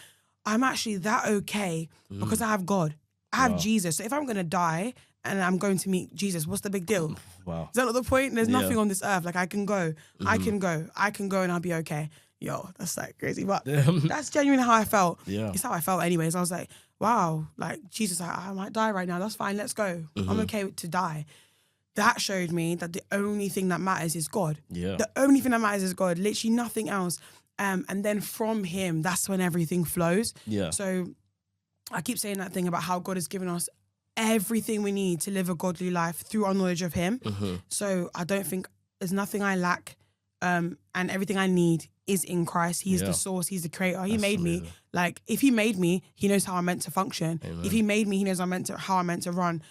I'm actually that okay because I have God. I have Jesus. So if I'm going to die and I'm going to meet Jesus, what's the big deal? Wow. Is that not the point? There's nothing on this earth. Like, I can go. I can go and I'll be okay. Yo, that's like crazy. But that's genuinely how I felt. Yeah. It's how I felt anyways. I was like, wow, like, Jesus, I might die right now. That's fine. Let's go. I'm okay to die. That showed me that the only thing that matters is God. Yeah. The only thing that matters is God. Literally nothing else. And then from him, that's when everything flows. Yeah. So I keep saying that thing about how God has given us everything we need to live a godly life through our knowledge of him. So I don't think there's nothing I lack. And everything I need is in Christ. He's the source. He's the creator. He made me. Like, if he made me, he knows how I'm meant to function. Amen. If he made me, he knows how I'm meant to run.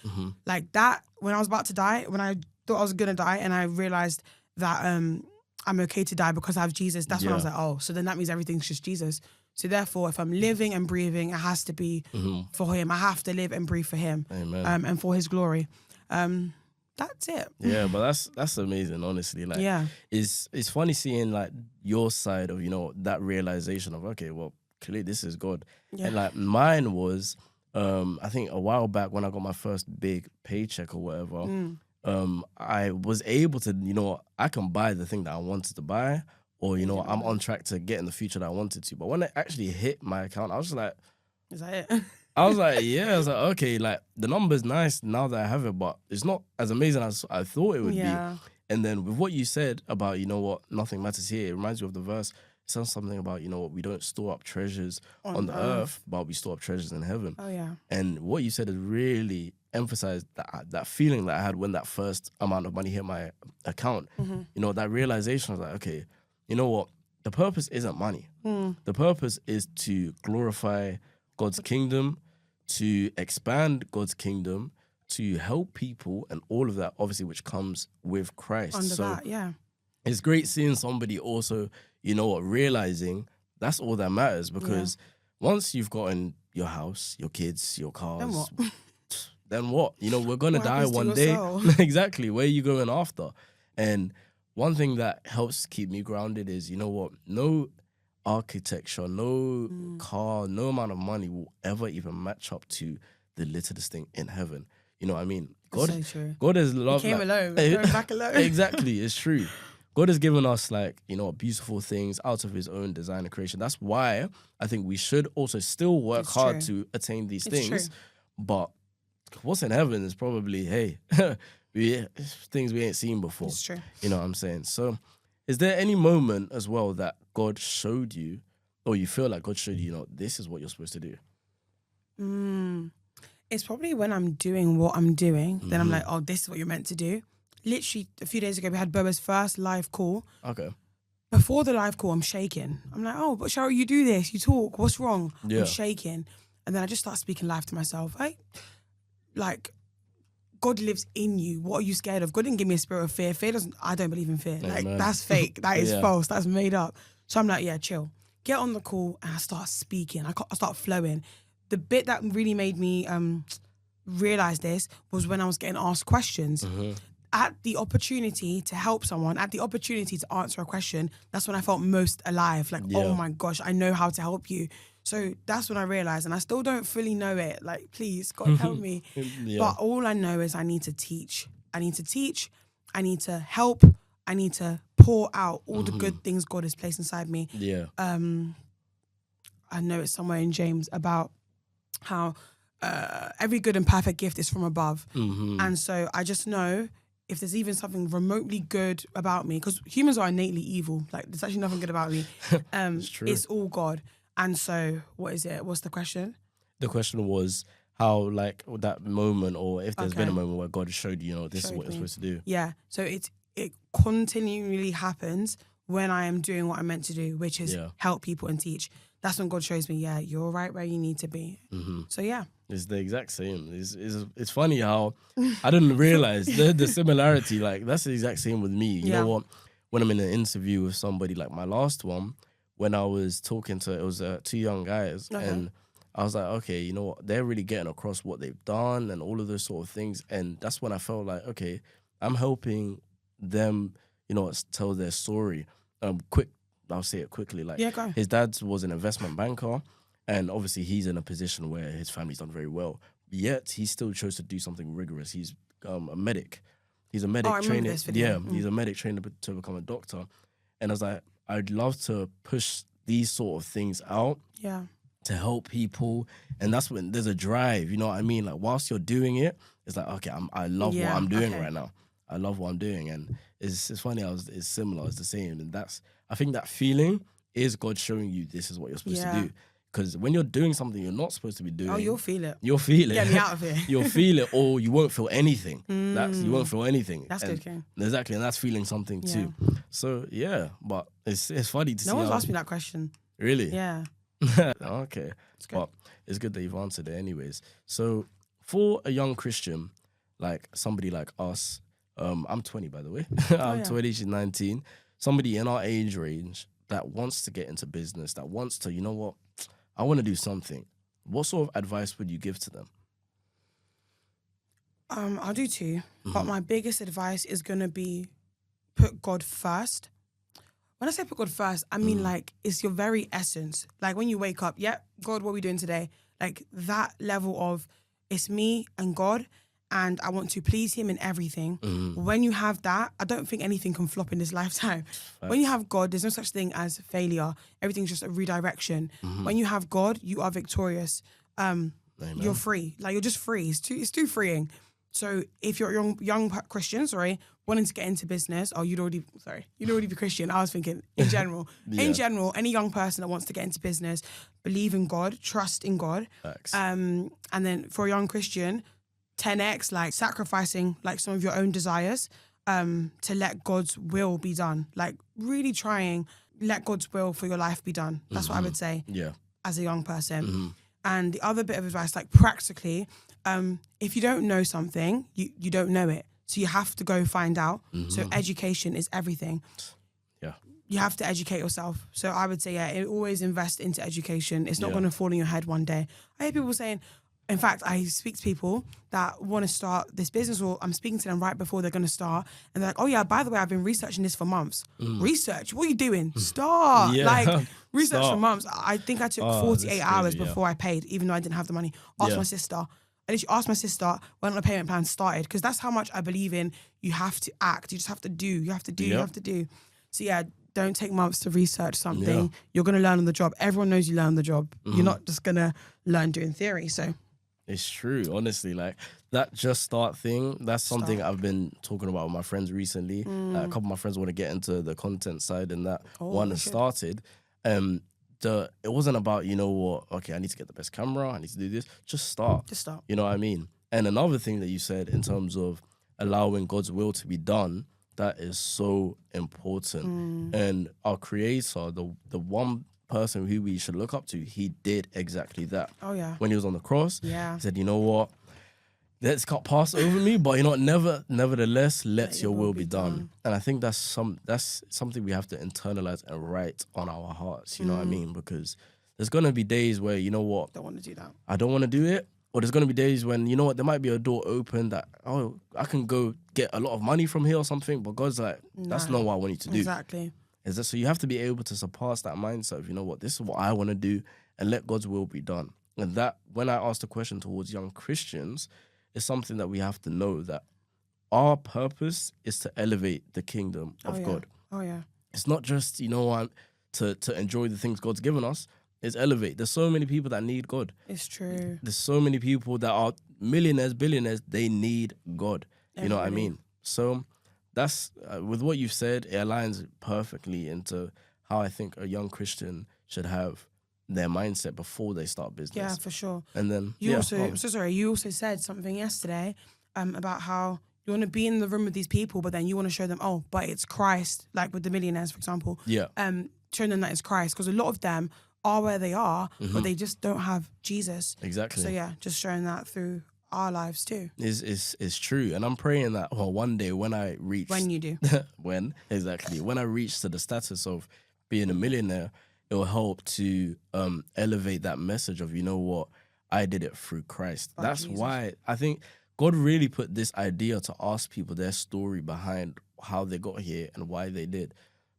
Like that, when I was about to die, when I thought I was going to die and I realized that I'm okay to die because I have Jesus, that's when I was like, oh, so then that means everything's just Jesus. So therefore, if I'm living and breathing, it has to be for him. I have to live and breathe for him. Amen. And for his glory. That's it. Yeah, but that's amazing, honestly. Like, it's funny seeing like your side of, you know, that realization of, okay, well, clearly this is God. And like mine was, I think a while back when I got my first big paycheck or whatever, I was able to, you know, I can buy the thing that I wanted to buy, or, you know, I'm on track to get in the future that I wanted to. But when it actually hit my account, I was just like, is that it? I was like, I was like, okay, like the number's nice now that I have it, but it's not as amazing as I thought it would be. And then with what you said about, you know what, nothing matters here, it reminds me of the verse. It says something about, you know what, we don't store up treasures on the earth, but we store up treasures in heaven. Oh, yeah. And what you said has really emphasized that feeling that I had when that first amount of money hit my account. You know, that realization, I was like, okay, you know what, the purpose isn't money. The purpose is to glorify God's kingdom, to expand God's kingdom, to help people, and all of that, obviously, which comes with Christ. It's great seeing somebody also, you know what, realizing that's all that matters, because once you've gotten your house, your kids, your cars, then what? You know, we're going to die one day. Exactly. Where are you going after? And one thing that helps keep me grounded is, you know what, no architecture, no car, no amount of money will ever even match up to the littlest thing in heaven. You know what I mean? God has loved. He came alone, going back alone. Exactly, it's true. God has given us, like, you know, beautiful things out of his own design and creation. That's why I think we should also still work hard to attain these things. But what's in heaven is probably, hey, things we ain't seen before. It's true. You know what I'm saying? So is there any moment as well that God showed you, or you feel like God showed you, you know, this is what you're supposed to do? It's probably when I'm doing what I'm doing, then I'm like, oh, this is what you're meant to do. Literally, a few days ago, we had BOA's first live call. Okay. Before the live call, I'm shaking. I'm like, oh, but Sheryl, you do this, you talk, what's wrong? Yeah. I'm shaking. And then I just start speaking life to myself. Like, God lives in you. What are you scared of? God didn't give me a spirit of fear. I don't believe in fear. Like, that's fake. That is false. That's made up. So I'm like, yeah, chill. Get on the call, and I start speaking. I start flowing. The bit that really made me realize this was when I was getting asked questions. At the opportunity to help someone, at the opportunity to answer a question, that's when I felt most alive. Like, oh my gosh, I know how to help you. So that's when I realized, and I still don't fully know it. Like, please, God, help me. But all I know is I need to teach. I need I need to help. I need to pour out all the good things God has placed inside me. I know it's somewhere in James about how every good and perfect gift is from above. And so I just know if there's even something remotely good about me, because humans are innately evil. Like, there's actually nothing good about me. It's all God. And so, what is it? What's the question? The question was how, like, that moment, or if there's been a moment where God showed you, you know, this is what you're supposed to do. Yeah. So it continually happens when I am doing what I'm meant to do, which is help people and teach. That's when God shows me, you're right where you need to be. So it's the exact same. It's funny how I didn't realize the similarity. Like, that's the exact same with me. You know what? when I'm in an interview with somebody, like my last one, when I was talking to, it was 2 young guys, and I was like, okay, you know what, they're really getting across what they've done and all of those sort of things. And that's when I felt like, okay, I'm helping them, you know, tell their story. I'll say it quickly. Like, his dad was an investment banker, and obviously he's in a position where his family's done very well. Yet he still chose to do something rigorous. He's a medic. He's a medic trained. He's a medic trained to become a doctor. And I was like, I'd love to push these sort of things out. Yeah. To help people, and that's when there's a drive. You know what I mean? Like, whilst you're doing it, it's like, okay, I love what I'm doing right now. I love what I'm doing, and it's funny. It's similar. It's the same, and I think that feeling is God showing you this is what you're supposed to do. Because when you're doing something you're not supposed to be doing, you'll feel it. You'll feel it. Get me out of here. You'll feel it, or you won't feel anything. You won't feel anything. That's good, King. Exactly, and that's feeling something too. So but it's funny to see. No one's asked me that question. Really? Yeah. Okay. But it's good that you've answered it anyways. So for a young Christian, like somebody like us, I'm 20 by the way. I'm 20, she's 19. Somebody in our age range that wants to get into business, that wants to, you know what, I want to do something. What sort of advice would you give to them? I'll do 2. But my biggest advice is going to be put God first. When I say put God first, I mean like it's your very essence. Like when you wake up, God, what are we doing today? Like that level of it's me and God, and I want to please him in everything. When you have that, I don't think anything can flop in this lifetime. When you have God, there's no such thing as failure. Everything's just a redirection. When you have God, you are victorious. You're free. Like you're just free. It's too freeing. So if you're a young Christian, wanting to get into business, you'd already be Christian. I was thinking in general. In general, any young person that wants to get into business, believe in God, trust in God. And then for a young Christian, 10x, like sacrificing like some of your own desires to let God's will be done. Like really trying, let God's will for your life be done. That's what I would say as a young person. And the other bit of advice, like practically, if you don't know something, you don't know it. So you have to go find out. So education is everything. Yeah. You have to educate yourself. So I would say, always invest into education. It's not going to fall in your head one day. I hear people saying, in fact, I speak to people that want to start this business, or I'm speaking to them right before they're going to start. And they're like, oh yeah, by the way, I've been researching this for months. Research? What are you doing? Start. Like research for months. I think I took 48 hours before I paid, even though I didn't have the money. Ask my sister. I literally asked my sister when the payment plan started, because that's how much I believe in. You have to act. You just have to do. You have to do. You have to do. So don't take months to research something. You're going to learn on the job. Everyone knows you learn on the job. You're not just going to learn doing theory. So it's true, honestly. Like that just start thing, that's something I've been talking about with my friends recently. A couple of my friends want to get into the content side, and that one has started. It wasn't about, you know what, okay, I need to get the best camera, I need to do this. Just start. You know what I mean? And another thing that you said in terms of allowing God's will to be done, that is so important. And our creator, the one person who we should look up to, he did exactly that. When he was on the cross, he said, you know what, let's not pass over me, but you know what, nevertheless, let your will be done. And I think that's something we have to internalize and write on our hearts, you know what I mean? Because there's going to be days where, you know what, don't want to do that. I don't want to do it. Or there's going to be days when, you know what, there might be a door open that, I can go get a lot of money from here or something, but God's like, that's not what I want you to do. Exactly. So you have to be able to surpass that mindset of, you know what, this is what I want to do, and let God's will be done. And that, when I asked the question towards young Christians, it's something that we have to know, that our purpose is to elevate the kingdom of God. It's not just, you know, to enjoy the things God's given us. It's elevate. There's so many people that need God. It's true. There's so many people that are millionaires, billionaires. They need God. You know what I mean? So that's, with what you've said, it aligns perfectly into how I think a young Christian should have their mindset before they start business. Yeah, for sure. And then you also said something yesterday about how you want to be in the room with these people, but then you want to show them, but it's Christ, like with the millionaires, for example. Showing them that it's Christ, because a lot of them are where they are, but they just don't have Jesus. Exactly. So just showing that through our lives too. It's true. And I'm praying that one day when I reach... When you do. When I reach to the status of being a millionaire, it will help to elevate that message of, you know what, I did it through Christ. That's Jesus. Why I think God really put this idea to ask people their story behind how they got here and why they did.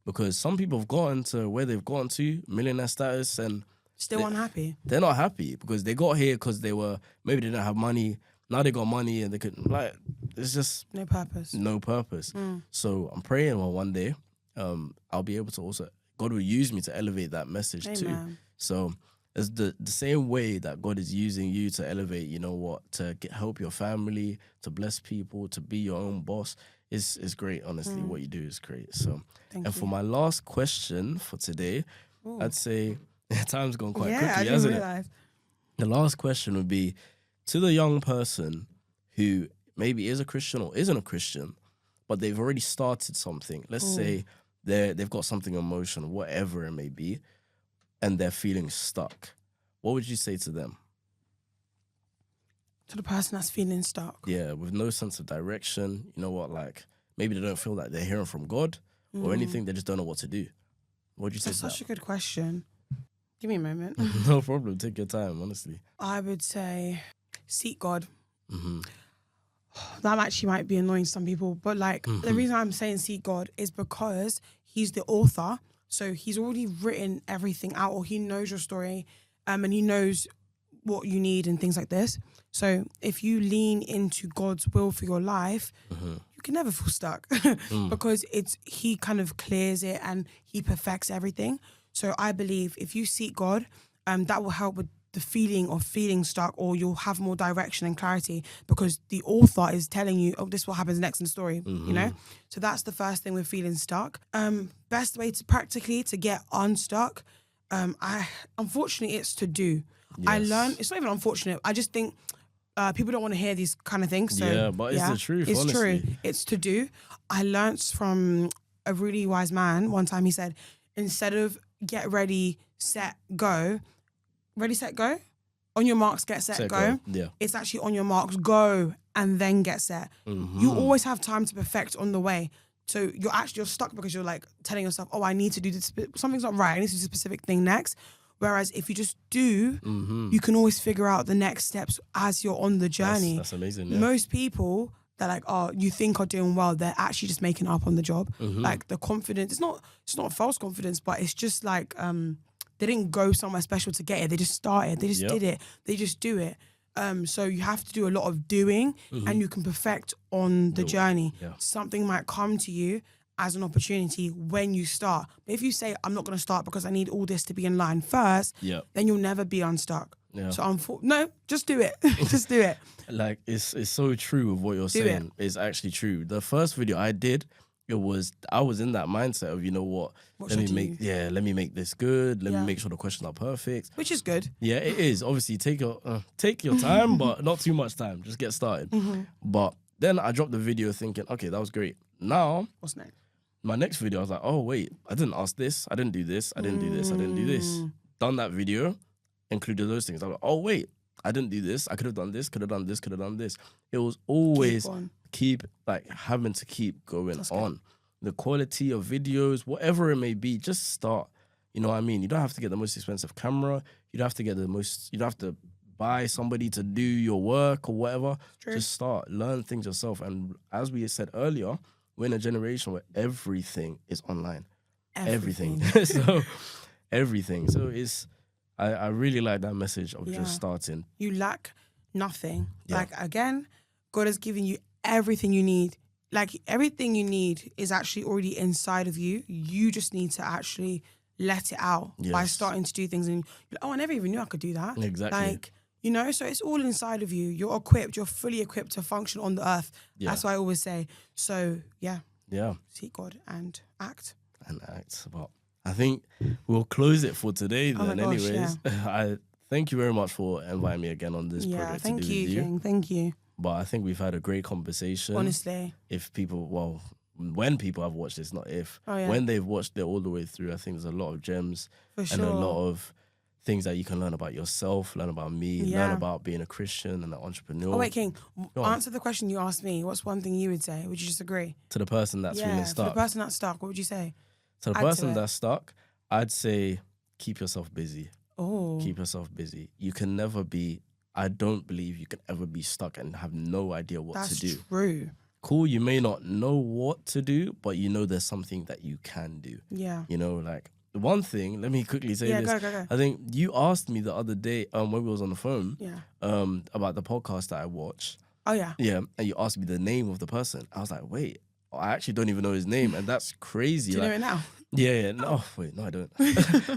Because some people have gotten to where they've gotten to, millionaire status, and still unhappy. They're not happy because they got here because maybe they didn't have money. Now they got money and they could, it's just... No purpose. No purpose. So I'm praying one day I'll be able to also... God will use me to elevate that message too. So it's the same way that God is using you to elevate, you know what, to help your family, to bless people, to be your own boss. It's great, honestly. What you do is great. So, for my last question for today, I'd say time's gone quite quickly, hasn't it? The last question would be to the young person who maybe is a Christian or isn't a Christian, but they've already started something. Let's say they've got something emotional, whatever it may be, and they're feeling stuck. What would you say to them? To the person that's feeling stuck? Yeah, with no sense of direction. You know what, maybe they don't feel like they're hearing from God or anything. They just don't know what to do. What would you say to that? That's such a good question. Give me a moment. No problem. Take your time, honestly. I would say seek God. That actually might be annoying to some people, but the reason I'm saying seek God is because he's the author. So he's already written everything out, or he knows your story, and he knows what you need and things like this. So if you lean into God's will for your life, you can never feel stuck because he kind of clears it and he perfects everything. So I believe if you seek God, that will help with the feeling of feeling stuck, or you'll have more direction and clarity because the author is telling you, oh, this is what happens next in the story, you know? So that's the first thing with feeling stuck. Best way to practically to get unstuck, unfortunately, it's to do. Yes. I learned, it's not even unfortunate, I just think people don't want to hear these kind of things. So, yeah, but it's the truth, it's honestly. True. It's to do. I learned from a really wise man one time. He said, instead of get ready, set, go, ready, set, go, on your marks, get set, go. Yeah. It's actually on your marks, go, and then get set. You always have time to perfect on the way. So you're stuck because you're telling yourself, oh, I need to do this. Something's not right. I need to do a specific thing next. Whereas if you just do, you can always figure out the next steps as you're on the journey. That's amazing. Yeah. Most people, they're you think are doing well, they're actually just making up on the job. The confidence, it's not false confidence, but it's just they didn't go somewhere special to get it. They just started. They just did it. They just do it. So you have to do a lot of doing and you can perfect on the journey. Yeah. Something might come to you as an opportunity when you start. But if you say, I'm not going to start because I need all this to be in line first, then you'll never be unstuck. Yeah. So no, just do it. Just do it. It's so true of what you're saying. It's actually true. The first video I did, I was in that mindset of, you know what, let me make this good. Let me make sure the questions are perfect. Which is good. Yeah, it is. Obviously, take your time, but not too much time. Just get started. But then I dropped the video thinking, okay, that was great. Now, what's next? My next video, I was like, oh, wait, I didn't ask this. I didn't do this. I didn't do this. I didn't do this. Done that video, included those things. I was like, oh, wait, I didn't do this. I could have done this, could have done this, could have done this. It was always having to keep going on. The quality of videos, whatever it may be, just start. You know what I mean? You don't have to get the most expensive camera. You don't have to you don't have to buy somebody to do your work or whatever. True. Just start, learn things yourself. And as we said earlier, we're in a generation where everything is online. Everything. So everything. So I really like that message of just starting. You lack nothing. Yeah. Again, God has given you everything you need. Everything you need is actually already inside of you. You just need to actually let it out by starting to do things. And you're like, oh, I never even knew I could do that. Exactly. So it's all inside of you. You're equipped. You're fully equipped to function on the earth. Yeah. That's what I always say. So, yeah. Seek God and act. But I think we'll close it for today then. Anyways, I thank you very much for inviting me again on this project. Yeah, thank you, King. Thank you. But I think we've had a great conversation. Honestly. When people have watched this, not if. When they've watched it all the way through, I think there's a lot of gems and a lot of things that you can learn about yourself, learn about me, learn about being a Christian and an entrepreneur. Oh, wait, King, answer the question you asked me. What's one thing you would say? Would you just agree? To the person that's feeling stuck. To the person that's stuck, what would you say? To the person that's stuck, I'd say keep yourself busy. Oh. Keep yourself busy. You can never be, I don't believe you can ever be stuck and have no idea what to do. That's true. Cool, you may not know what to do, but you know there's something that you can do. Yeah. You know, like, one thing, let me quickly say this. Go. I think you asked me the other day when we was on the phone about the podcast that I watched. Oh, yeah. Yeah, and you asked me the name of the person. I was like, wait, I actually don't even know his name, and that's crazy. Do you know it now? Yeah. No, wait, no, I don't.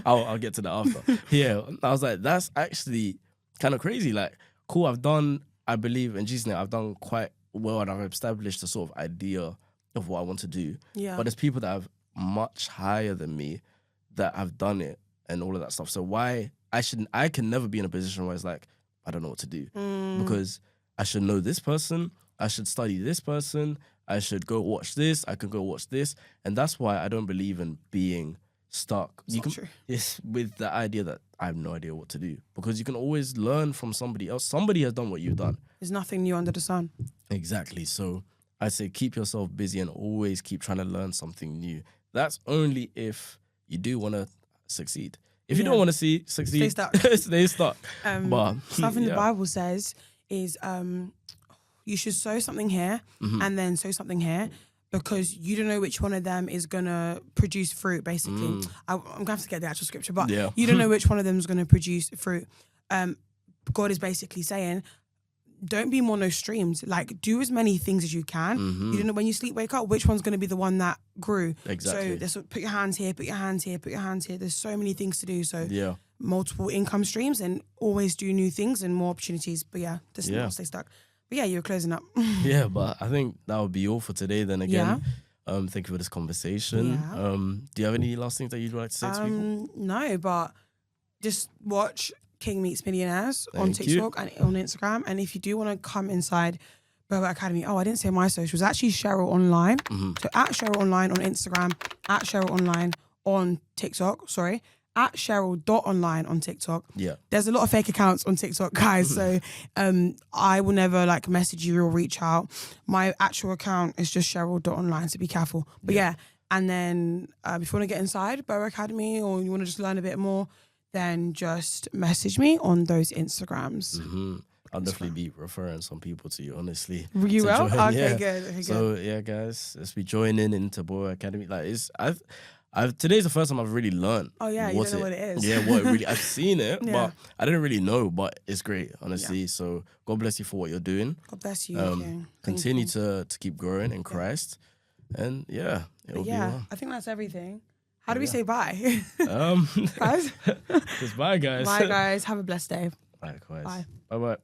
I'll get to that after. Yeah, I was like, that's actually kind of crazy. Like, cool, I've done, I believe, in Jesus' name, I've done quite well, and I've established a sort of idea of what I want to do. Yeah. But there's people that have much higher than me that have done it and all of that stuff. So why I can never be in a position where it's like, I don't know what to do. Because I should know this person, I should study this person, I should go watch this, I can go watch this. And that's why I don't believe in being stuck. It's with the idea that I have no idea what to do. Because you can always learn from somebody else. Somebody has done what you've done. There's nothing new under the sun. Exactly. So I'd say keep yourself busy and always keep trying to learn something new. That's only if you do want to succeed. If you don't want to succeed, stay stuck. Stay stuck. But something the Bible says is you should sow something here and then sow something here, because you don't know which one of them is going to produce fruit, basically. I'm going to have to get the actual scripture, but you don't know which one of them is going to produce fruit. God is basically saying, don't be monostreamed. Like, do as many things as you can. You don't know when you sleep, wake up, which one's going to be the one that grew. Exactly. So put your hands here, put your hands here, put your hands here. There's so many things to do. So multiple income streams and always do new things and more opportunities. But just not stay stuck. But you're closing up. Yeah, but I think that would be all for today then again. Thank you for this conversation. Do you have any last things that you'd like to say to people? No, but just watch King Meets Millionaires on TikTok and on Instagram. And if you do want to come inside BOA Academy, I didn't say my socials, actually Sheryl Online. So at Sheryl Online on Instagram, at Sheryl Online on TikTok, at Sheryl.online on TikTok. Yeah. There's a lot of fake accounts on TikTok, guys. So I will never message you or reach out. My actual account is just Sheryl.online, so be careful. But and then if you want to get inside BOA Academy or you want to just learn a bit more, then just message me on those Instagrams. I'll definitely be referring some people to you, honestly. You will? Okay, good. Okay, so, guys, let's be joining into BOA Academy. Today's the first time I've really learned. Oh, yeah, you don't know what it is. Yeah, what it really, I've seen it, but I didn't really know, but it's great, honestly. So, God bless you for what you're doing. God bless you. Continue to keep growing in Christ. And, it'll be well. I think that's everything. How do we say bye? Guys? Just bye, guys. Bye, guys. Have a blessed day. Likewise. Bye. Bye-bye.